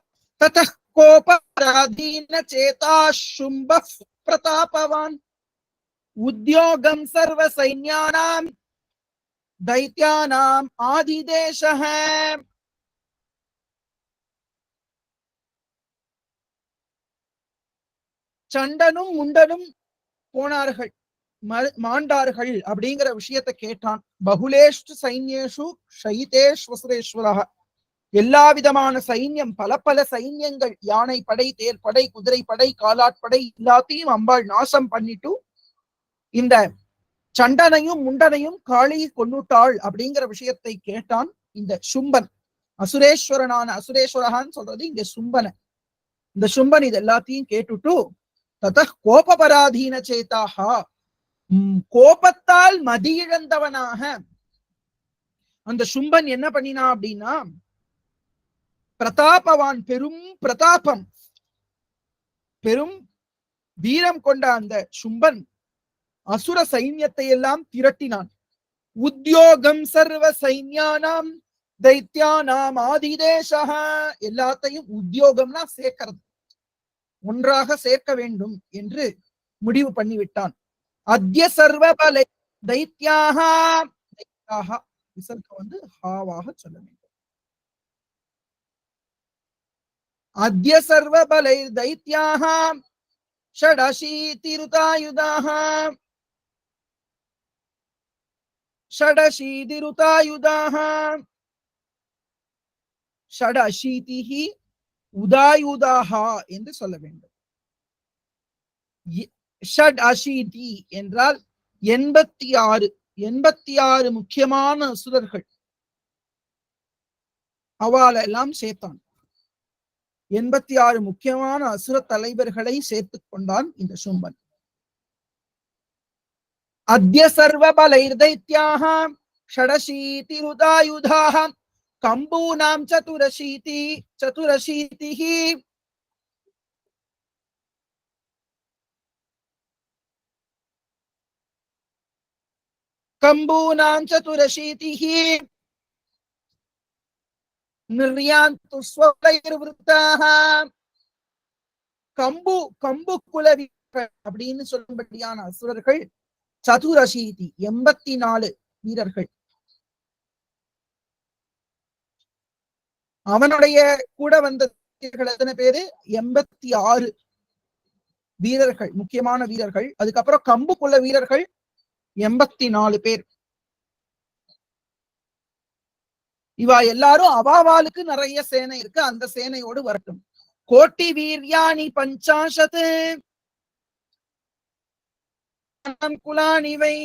ததஹ் கோப பராதீன சேதா சும்பஃப் பிரதாபவான் உத்யோகம் சர்வ சைன்யானாம் தைத்யானாம் ஆதிதேசஹ. சண்டனும் முண்டனும் போனார்கள், மாண்டார்கள் அப்படிங்கிற விஷயத்தை கேட்டான். பகுலேஷு சைன்யேஷு ஷயிதேஷ்வசுரேஸ்வரः. எல்லா விதமான சைன்யம், பல பல சைன்யங்கள், யானை படை, தேர்ப்படை, குதிரை படை, காலாட்படை எல்லாத்தையும் அம்பாள் நாசம் பண்ணிட்டு இந்த சண்டனையும் முண்டனையும் காளி கொன்னுட்டாள் அப்படிங்கிற விஷயத்தை கேட்டான் இந்த சும்பன். அசுரேஸ்வரனான அசுரேஸ்வரகான்னு சொல்றது இங்க சும்பன. இந்த சும்பன் இது எல்லாத்தையும் கேட்டுட்டு ததஹ் கோபபராதீன சேதாக, கோபத்தால் மதியிழந்தவனாக அந்த சும்பன் என்ன பண்ணினா அப்படின்னா, பிரதாபவான் பெரும் பிரதாபம், பெரும் வீரம் கொண்ட அந்த சும்பன் அசுர சைன்யத்தை எல்லாம் திரட்டினான். உத்யோகம் சர்வ சைன்யானாம் தைத்யானாம் ஆதிதேசஹ. எல்லாத்தையும் உத்தியோகம்னா சேர்க்கிறது, ஒன்றாக சேர்க்க வேண்டும் என்று முடிவு பண்ணிவிட்டான். அத்ய சர்வ பலை தைத்யாக, விசர்க்கம் ஹாவாக சொல்ல வேண்டும். அத்ய சர்வ பலை தைத்யாக ஷடசீதிருதாயுதாக ஷடசீதிருதாயுதாக ஷடசீதிஹி உதாயுதாக என்று சொல்ல வேண்டும். ஷட் அஷீதி என்றால் 86, 86 முக்கியமான அசுரர்கள், அவளை எல்லாம் சேர்த்தான். 86 முக்கியமான அசுர தலைவர்களை சேர்த்துக் கொண்டான் இந்த சும்பன். அத்ய சர்வ பலைர்தைத்யாக ஷடசீதிருதாயுதாக கம்பூனாம் சதுரசீதிஹி கம்பூனாம் சதுரசீதிஹி நிர்யாந்து ஸ்வலைர்விருத்தாக. கம்பு குல வீரர்கள் அப்படின்னு சொல்லும்படியான அசுரர்கள் சதுரசீதி 84 வீரர்கள். அவனுடைய கூட வந்த எத்தனை பேரு? 86 வீரர்கள், முக்கியமான வீரர்கள். அதுக்கப்புறம் கம்பு குல வீரர்கள் 84 பேர். இவா எல்லாரும் அவாவாளுக்கு நிறைய சேனை இருக்கு, அந்த சேனையோடு வரட்டும். கோட்டி வீர்யாணி பஞ்சாசத் குலானி வை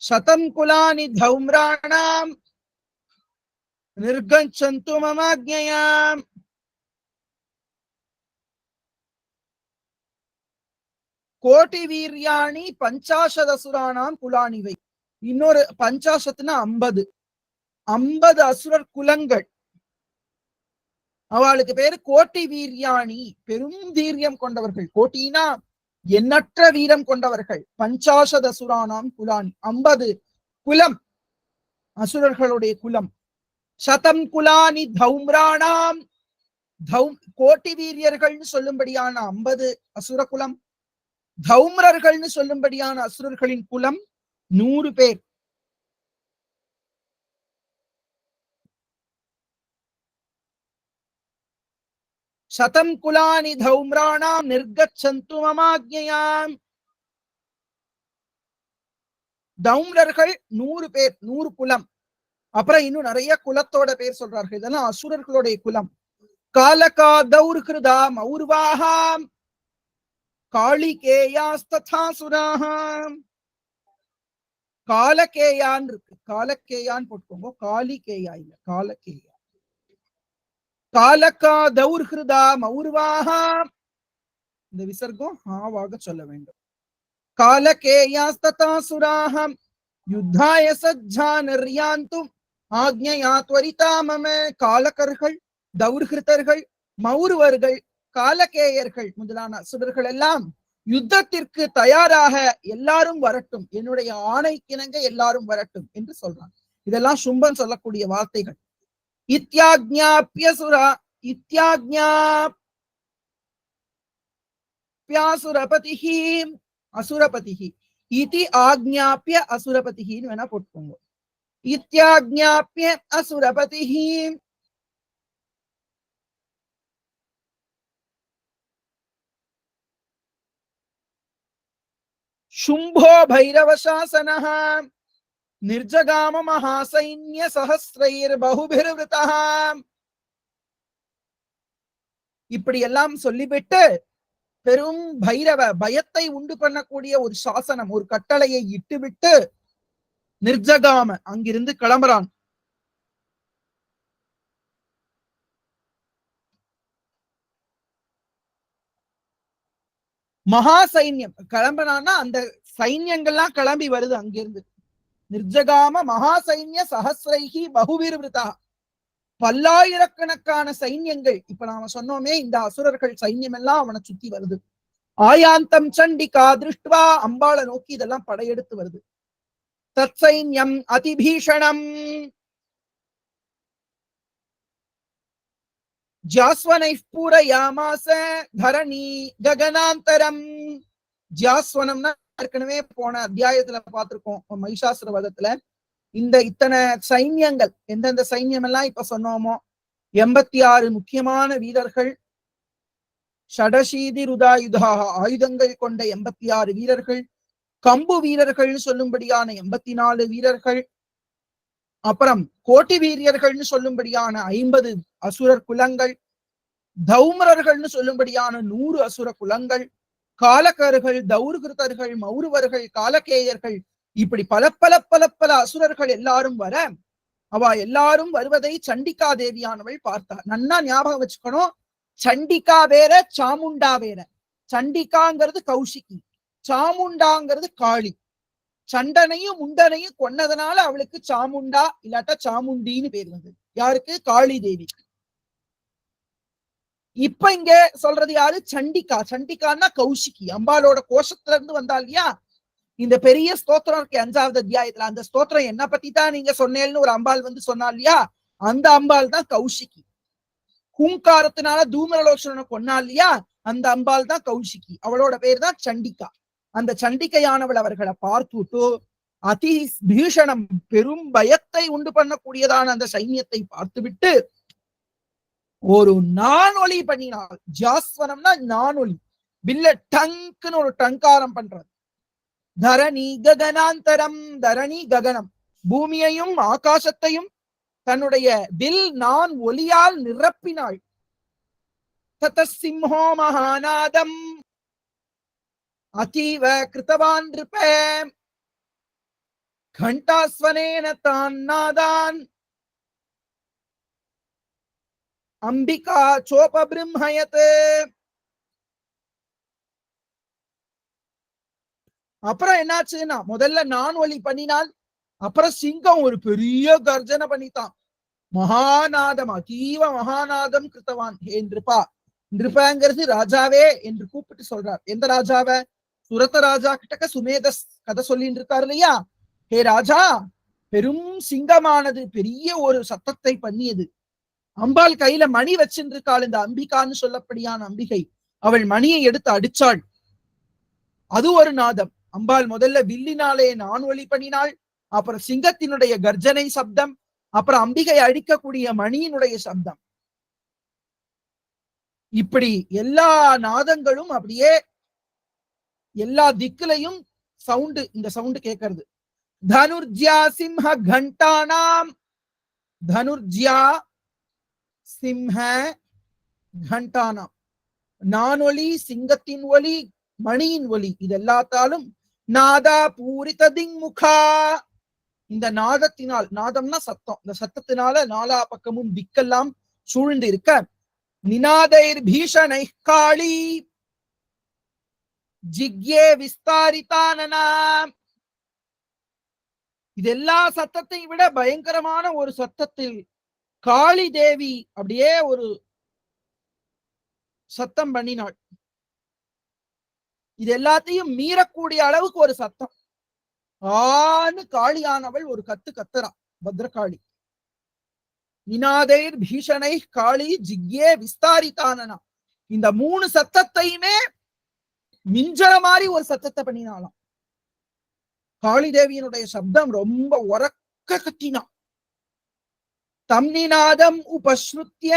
சதம் குலானி தௌம்ராணாம் நிர்கச்சந்து மமாக்ஞயாம். கோட்டி வீர்யாணி பஞ்சாசதசுரானாம் குலானிவை. இன்னொரு பஞ்சாசத்துனா 50. 50 அசுரர் குலங்கள். அவளுக்கு பேரு கோட்டி வீர்யாணி, பெரும் தீரியம் கொண்டவர்கள். கோட்டினா எண்ணற்ற வீரம் கொண்டவர்கள். பஞ்சாசதசுரானாம் குலானி, 50 குலம், அசுரர்களுடைய குலம். சதம் குலானி தௌம்ராணாம், கோட்டி வீரியர்கள்னு சொல்லும்படியான 50 அசுர குலம். தௌம்ரர்கள்னு சொல்லும்படியான அசுரர்களின் குலம் 100 பேர். சதம் குலானி தௌம்ராணாம் நிர்கச்சந்து மமாக்ஞயாம். தௌம்ரர்கள் 100 பேர், 100 குலம். அப்புறம் இன்னும் நிறைய குலத்தோட பேர் சொல்றார்கள். இதெல்லாம் அசுரர்களுடைய குலம். காலகா தௌர்கிருதா மௌர்வாஹாம் காளிகேயாஸ்ததாசுராஹாம். காலகேயான் இருக்கு, காலக்கேயான் போட்டுக்கோங்க, காளிகேயா இல்ல, காலக்கேயா. காலகா தௌர்கிருதா மௌர்வாஹாம், இந்த விசர்க்கம் ஆவாக சொல்ல வேண்டும். காலகேயாஸ்ததாசுராஹாம் யுத்தாய சஜ்ஜா நிர்யாந்தும் ஆக்ஞயா த்வரிதா மம. காலகர்கள், தௌர்கிருதர்கள், மௌர்வர்கள், காலகேயர்கள் முதலான அசுரர்கள் எல்லாம் யுத்தத்திற்கு தயாராக எல்லாரும் வரட்டும், என்னுடைய ஆணைக்கிணங்க எல்லாரும் வரட்டும் என்று சொல்றாங்க. இதெல்லாம் சும்பன் சொல்லக்கூடிய வார்த்தைகள். இத்யாக்ஞாப்யசுரா இத்யாக்ஞாப்யாசுரபதிஹி அசுரபதிஹி இதி ஆக்ஞாப்ய அசுரபதிஹின்னு வேணா போட்டுக்கோங்க. இத்யாக்ஞாப்ய அசுரபதிஹி. शुंभो भैरव शासनः निर्जगाम महासैन्य सहस्रैर्बहुभिर्वृतः. இப்படி எல்லாம் சொல்லிவிட்டு பெரும் பைரவ, பயத்தை உண்டு பண்ணக்கூடிய ஒரு சாசனம், ஒரு கட்டளையை இட்டுவிட்டு நிர்ஜகாம அங்கிருந்து கிளம்புறான். மகா சைன்யம் கிளம்பினான்னா அந்த சைன்யங்கள்லாம் கிளம்பி வருது அங்கிருந்து. நிர்ஜகாம மகா சைன்ய சஹஸ்ரைஹி பகுவிர்விருதா, பல்லாயிரக்கணக்கான சைன்யங்கள். இப்ப நாம சொன்னோமே இந்த அசுரர்கள் சைன்யம் எல்லாம் அவனை சுத்தி வருது. ஆயாந்தம் சண்டிகா திருஷ்டுவா, அம்பாளை நோக்கி இதெல்லாம் படையெடுத்து வருது. தத் சைன்யம் அதிபீஷணம் ஜாஸ்வனை பூரயாமாச தரணி ககனாந்தரம். ஜாஸ்வனம்னா ஏற்கனவே போன அத்தியாயத்துல பார்த்திருக்கோம், மகிஷாசுர வதத்துல. இந்த இத்தனை சைன்யங்கள், எந்தெந்த சைன்யம் எல்லாம் இப்ப சொன்னோமோ, 86 முக்கியமான வீரர்கள், ஷடசீதி ருதாயுதா ஆயுதங்கள் கொண்ட 86 வீரர்கள், கம்பு வீரர்கள்னு சொல்லும்படியான 84 வீரர்கள், அப்புறம் கோட்டி வீரியர்கள்னு சொல்லும்படியான 50 அசுரர் குலங்கள், தௌமரர்கள்னு சொல்லும்படியான 100 அசுர குலங்கள், காலக்கர்கள், தௌர்கிருதர்கள், மௌருவர்கள், காலகேயர்கள், இப்படி பல பல பல பல அசுரர்கள் எல்லாரும் வர, அவ எல்லாரும் வருவதை சண்டிகா தேவியானவள் பார்த்தார். நன்னா ஞாபகம் வச்சுக்கணும், சண்டிகா வேற சாமுண்டா வேற. சண்டிகாங்கிறது கௌஷிகி, சாமுண்டாங்கிறது காளி. சண்டனையும் முண்டனையும் கொன்னதுனால அவளுக்கு சாமுண்டா இல்லாட்டா சாமுண்டின்னு பேர் வந்தது. யாருக்கு? காளி தேவிக்கு. இப்ப இங்க சொல்றது யாரு? சண்டிகா. சண்டிகான்னா கௌஷிகி, அம்பாலோட கோஷத்துல இருந்து வந்தா இல்லையா. இந்த பெரிய ஸ்தோத்திரம் இருக்கு 5வது அத்தியாயத்துல. அந்த ஸ்தோத்திரம் என்ன பத்தி தான் நீங்க சொன்னேன்னு ஒரு அம்பாள் வந்து சொன்னா இல்லையா, அந்த அம்பாள் தான் கௌஷிகி. ஹூங்காரத்தினால தூமரலோச்சனை கொன்னா இல்லையா, அந்த அம்பாள் தான் கௌஷிகி. அவளோட பேர் தான் சண்டிகா. அந்த சண்டிகையானவள் அவர்களை பார்த்துட்டு அதி பீஷணம், பெரும் பயத்தை உண்டு பண்ணக்கூடியதான அந்த சைன்யத்தை பார்த்துவிட்டு ஒரு நானொலி பண்ணினாள். ஜாஸ்வனம்னா நானொலி, வில்ல டங்குன்னு ஒரு டங்காரம் பண்றது. தரணி ககனாந்தரம், தரணி ககனம், பூமியையும் ஆகாசத்தையும் தன்னுடைய வில் நான் ஒலியால் நிரப்பினாள். ததசிம்ஹோ மகாநாதம் அதீவ கிருத்தவான் நிருப கண்டாஸ்வனேன தான் நாதான் அம்பிகா சோபபிரும்ஹயத். அப்புறம் என்னாச்சுன்னா முதல்ல நான் ஒலி பண்ணினால், அப்புறம் சிங்கம் ஒரு பெரிய கர்ஜனை பண்ணித்தான். மகாநாதம், அதீவ மகாநாதம் கிருத்தவான். ஹே நிருபா, நிருபாங்கிறது ராஜாவே என்று கூப்பிட்டு சொல்றார். எந்த ராஜாவ? சுரத ராஜா கிட்டக்க சுமேதஸ் கதை சொல்லிட்டு இருக்காரு இல்லையா? ஹே ராஜா, பெரும் சிங்கமானது பெரிய ஒரு சத்தத்தை பண்ணியது. அம்பாள் கையில மணி வச்சிருக்காள், இந்த அம்பிகான்னு சொல்லப்படியான அம்பிகை. அவள் மணியை எடுத்து அடிச்சாள். அது ஒரு நாதம். அம்பாள் முதல்ல வில்லினாலே நான் ஒலி பண்ணினாள், அப்புறம் சிங்கத்தினுடைய கர்ஜனை சப்தம், அப்புறம் அம்பிகை அடிக்கக்கூடிய மணியினுடைய சப்தம். இப்படி எல்லா நாதங்களும் அப்படியே எல்லா திக்குலையும் சவுண்டு, இந்த சவுண்டு கேட்கறது. தனுர்ஜ்யா சிம்ஹ கண்டானாம், தனுர்ஜ்யா சிம்ஹ கண்டானாம், நான் ஒலி, சிங்கத்தின் ஒலி, மணியின் ஒலி, இது எல்லாத்தாலும் நாதா பூரித திங்முகா, இந்த நாதத்தினால், நாதம்னா சத்தம், இந்த சத்தத்தினால நாலா பக்கமும் திக்கெல்லாம் சூழ்ந்து இருக்க, நிநாதைர் பீஷணை காளி ஜிக்யே விஸ்தாரிதானனா, இது எல்லா சத்தத்தை விட பயங்கரமான ஒரு சத்தத்தில் காளி தேவி அப்படியே ஒரு சத்தம் பண்ணினாள். இது எல்லாத்தையும் மீறக்கூடிய அளவுக்கு ஒரு சத்தம். ஆன்னு காளியானவள் ஒரு கத்து கத்துறா, பத்ரகாளி. நிநாதைர் பீஷணை காளி ஜிக்யே விஸ்தாரிதானனா, இந்த 3 சத்தத்தையுமே மிஞ்சற மாதிரி ஒரு சத்தத்தை பண்ணினாலாம். காளி தேவியினுடைய சப்தம் ரொம்ப உரக்க கத்தினா. தம் நிநாதம் உபஸ்ருத்ய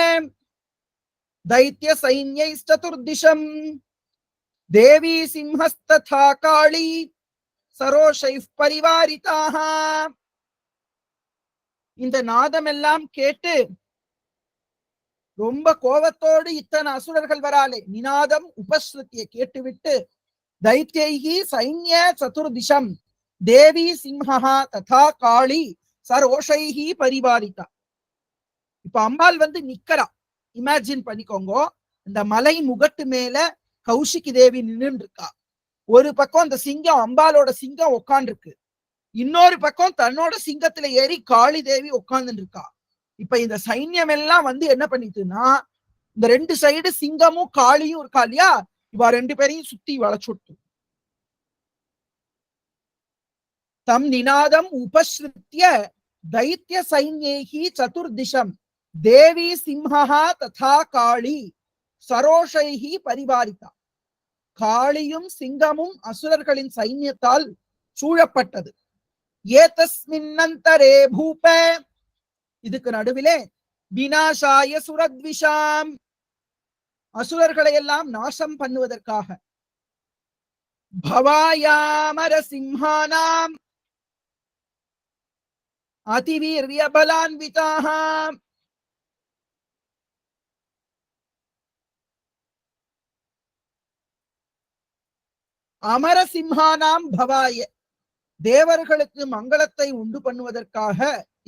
தைத்ய சைன்யை சதுர்திஷம் தேவி சிம்ஹஸ்ததா காளி சரோஷை பரிவாரிதாக. இந்த நாதம் எல்லாம் கேட்டு ரொம்ப கோபத்தோடு இத்தனை அசுரர்கள் வராலே, நிநாதம் உபஸ்ருத்திய கேட்டுவிட்டு தைத்யைஹி சைன்ய சதுர்திஷம் தேவி சிம்ஹா ததா காளி சரோஷைஹி பரிவாரிதா. இப்ப அம்பாள் வந்து நிக்கிறா, இமேஜின் பண்ணிக்கோங்க. இந்த மலை முகட்டு மேல கௌஷிகி தேவி நின்று இருக்கா. ஒரு பக்கம் அந்த சிங்கம், அம்பாலோட சிங்கம் உட்காந்துருக்கு, இன்னொரு பக்கம் தன்னோட சிங்கத்துல ஏறி காளி தேவி உட்கார்ந்து இருக்கா. இப்ப இந்த சைன்யம் எல்லாம் வந்து என்ன பண்ணிட்டுன்னா, இந்த 2 சைடு சிங்கமும் காளியும் இருக்கா இல்லையா, இவ 2 பேரையும் சுத்தி வளைச்சுட்டு. தம் நிநாதம் உபஸ்ருத்ய தைத்ய சைன்யேஹி சதுர்திஷம் தேவி சிம்ஹா ததா காளி சரோஷைஹி பரிவாரிதா. காளியும் சிங்கமும் அசுரர்களின் சைன்யத்தால் சூழப்பட்டது. ஏதஸ்மின்னந்தரே பூப, இதுக்கு நடுவிலே விநாசாய சுரத்விஷாம், அசுரர்களை எல்லாம் நாசம் பண்ணுவதற்காக, பவாயாமர சிம்ஹானாம் அதிவீர்ய பலான்விதாக, அமரசிம்ஹானாம் பவாய, தேவர்களுக்கு மங்களத்தை உண்டு பண்ணுவதற்காக.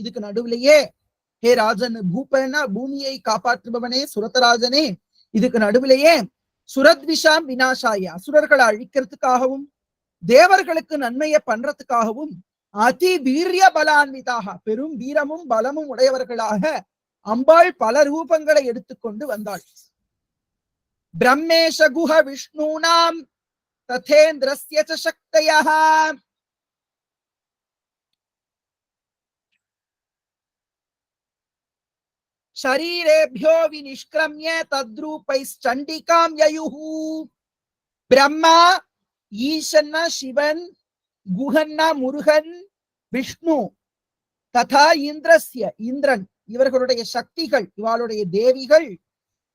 இதுக்கு நடுவிலேயே ஹே ராஜன், பூபனா பூமியை காப்பாற்றுபவனே, சுரதராஜனே, இதுக்கு நடுவிலேயே சுரத்விஷாம் விநாசாய, அசுரர்களை அழிக்கிறதுக்காகவும் தேவர்களுக்கு நன்மையை பண்றதுக்காகவும் அதி வீரிய பலான்விதாக, பெரும் வீரமும் பலமும் உடையவர்களாக அம்பாள் பல ரூபங்களை எடுத்துக்கொண்டு வந்தாள். பிரம்மேஷ குஹ விஷ்ணூனாம் ததேந்திரஸ்ய ச சக்தயः, ஷரீரேபியோ விநிஷ்க்ரம்ய தத்ரூபைச்சண்டிகாம் யயுஹு. பிரம்மா, ஈசன்னா சிவன், குஹன்னா முருகன், விஷ்ணு, ததா இந்திரஸ்ய இந்திரன், இவர்களுடைய சக்திகள், இவளுடைய தேவிகள்,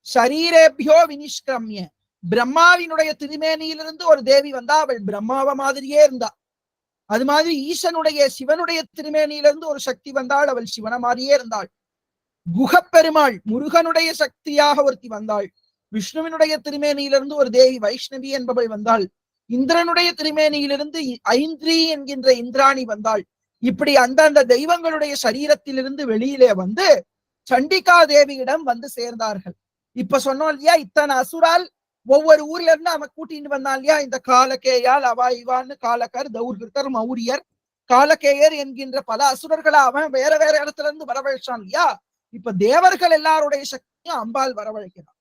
ஷரீரேபியோ விநிஷ்க்ரம்ய, பிரம்மாவினுடைய திருமேனியிலிருந்து ஒரு தேவி வந்தா, அவள் பிரம்மாவ மாதிரியே இருந்தா. அது மாதிரி ஈசனுடைய சிவனுடைய திருமேனியிலிருந்து ஒரு சக்தி வந்தாள், அவள் சிவன மாதிரியே இருந்தாள். குஹப்பெருமாள் முருகனுடைய சக்தியாக ஒருத்தி வந்தாள். விஷ்ணுவினுடைய திருமேனியிலிருந்து ஒரு தேவி வைஷ்ணவி என்பவள் வந்தாள். இந்திரனுடைய திருமேனியிலிருந்து ஐந்திரி என்கின்ற இந்திராணி வந்தாள். இப்படி அந்தந்த தெய்வங்களுடைய சரீரத்திலிருந்து வெளியிலே வந்து சண்டிகா தேவியிடம் வந்து சேர்ந்தார்கள். இப்ப சொன்னோம் இல்லையா, இத்தனை அசுரால் ஒவ்வொரு ஊர்ல இருந்து அவன் கூட்டிட்டு வந்தான் இல்லையா, இந்த காலகேயால் அவா இவான்னு காலகர், தௌர்கிருத்தர், மௌரியர், காலகேயர் என்கின்ற பல அசுரர்களை அவன் வேற வேற இடத்துல இருந்து வரவழைச்சான் இல்லையா. இப்ப தேவர்கள் எல்லாருடைய சக்தியும் அம்பாள் வரவழைக்கிறான்.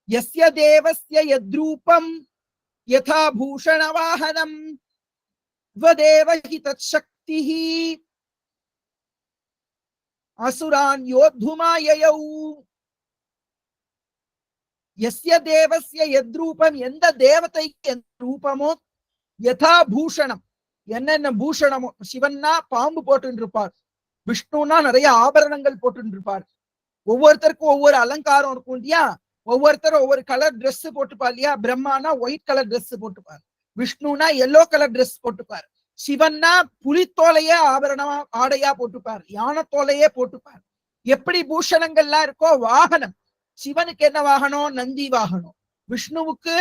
யஸ்ய தேவஸ்ய யத்ரூபம் யதா பூஷண வாஹனம் வதேவஹி தச்சக்திஹி அசுரான் யோத்துமாயயௌ. யஸ்ய தேவஸ்ய யத்ரூபம், எந்த தேவதைக்கு எந்த ரூபமோ, யதா பூஷணம், என்னென்ன பூஷணமோ, சிவன்னா பாம்பு போட்டு இருப்பார், விஷ்ணுனா நிறைய ஆபரணங்கள் போட்டு இருப்பார், ஒவ்வொருத்தருக்கும் ஒவ்வொரு அலங்காரம் இருக்கும் இல்லையா, ஒவ்வொருத்தரும் ஒவ்வொரு கலர் ட்ரெஸ் போட்டுப்பார் இல்லையா. பிரம்மானா ஒயிட் கலர் ட்ரெஸ் போட்டுப்பார், விஷ்ணுனா எல்லோ கலர் ட்ரெஸ் போட்டுப்பார், சிவன்னா புலித்தோலையே ஆபரணமா ஆடையா போட்டுப்பார், யானத்தோலையே போட்டுப்பார். எப்படி பூஷணங்கள்லாம் இருக்கோ, வாகனம், சிவனுக்கு என்ன வாகனம், நந்தி வாகனம், விஷ்ணுவுக்கு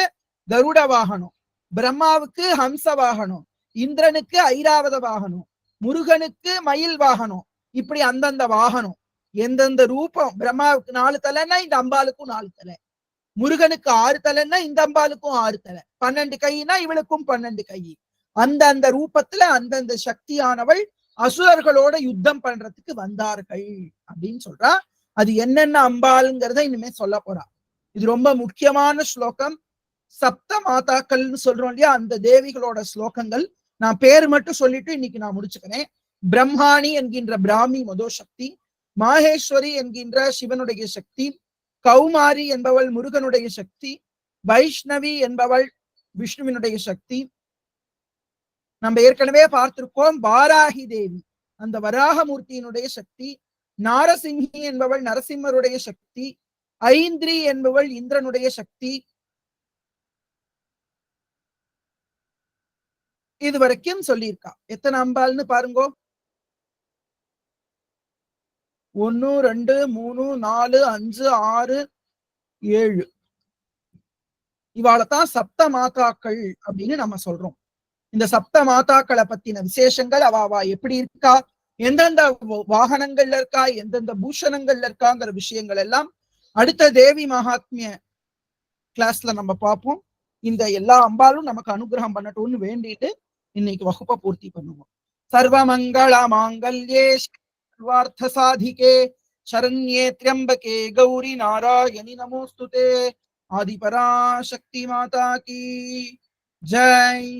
கருட வாகனம், பிரம்மாவுக்கு ஹம்ச வாகனம், இந்திரனுக்கு ஐராவத வாகனம், முருகனுக்கு மயில் வாகனம். இப்படி அந்தந்த வாகனம், எந்தெந்த ரூபம், பிரம்மாவுக்கு 4 தலைன்னா இந்த அம்பாளுக்கும் 4 தலை, முருகனுக்கு 6 தலைன்னா இந்த அம்பாளுக்கும் 6 தலை, 12 கைனா இவளுக்கும் 12 கை. அந்த ரூபத்துல அந்தந்த சக்தியானவள் அசுரர்களோட யுத்தம் பண்றதுக்கு வந்தார்கள் அப்படின்னு சொல்றா. அது என்னென்ன அம்பாளுங்கிறத இனிமே சொல்ல போறா. இது ரொம்ப முக்கியமான ஸ்லோகம். சப்த மாதாக்கள்னு சொல்றோம் இல்லையா, அந்த தேவிகளோட ஸ்லோகங்கள். நான் பேரு மட்டும் சொல்லிட்டு இன்னைக்கு நான் முடிச்சுக்கிறேன். பிரம்மாணி என்கின்ற பிராமி மதோசக்தி, மாஹேஸ்வரி என்கின்ற சிவனுடைய சக்தி, கௌமாரி என்பவள் முருகனுடைய சக்தி, வைஷ்ணவி என்பவள் விஷ்ணுவினுடைய சக்தி. நம்ம ஏற்கனவே பார்த்திருக்கோம் வாராகி தேவி, அந்த வராகமூர்த்தியினுடைய சக்தி, நாரசிங்கி என்பவள் நரசிம்மருடைய சக்தி, ஐந்திரி என்பவள் இந்திரனுடைய சக்தி. இது வரைக்கும் சொல்லியிருக்கா. எத்தனை அம்பாள்னு பாருங்கோ, 1 2 3 4 5 6 7. இவாளத்தான் சப்த மாதாக்கள் அப்படின்னு நம்ம சொல்றோம். இந்த சப்த மாதாக்களை பத்தின விசேஷங்கள், அவ எப்படி இருக்கா, எந்தெந்த வாகனங்கள்ல இருக்கா, எந்தெந்த பூஷணங்கள்ல இருக்காங்கிற விஷயங்கள் எல்லாம் அடுத்த தேவி மகாத்மிய கிளாஸ்ல நம்ம பார்ப்போம். இந்த எல்லா அம்பாலும் நமக்கு அனுகிரகம் பண்ணட்டும்னு வேண்டிட்டு இன்னைக்கு வகுப்பை பூர்த்தி பண்ணுவோம். சர்வமங்கள மாங்கல்யே சர்வார்த்த சாதிகே சரண்யே த்ர்யம்பகே கௌரி நாராயணி நமோஸ்துதே. ஆதிபராசக்தி மாதா கி ஜெய்.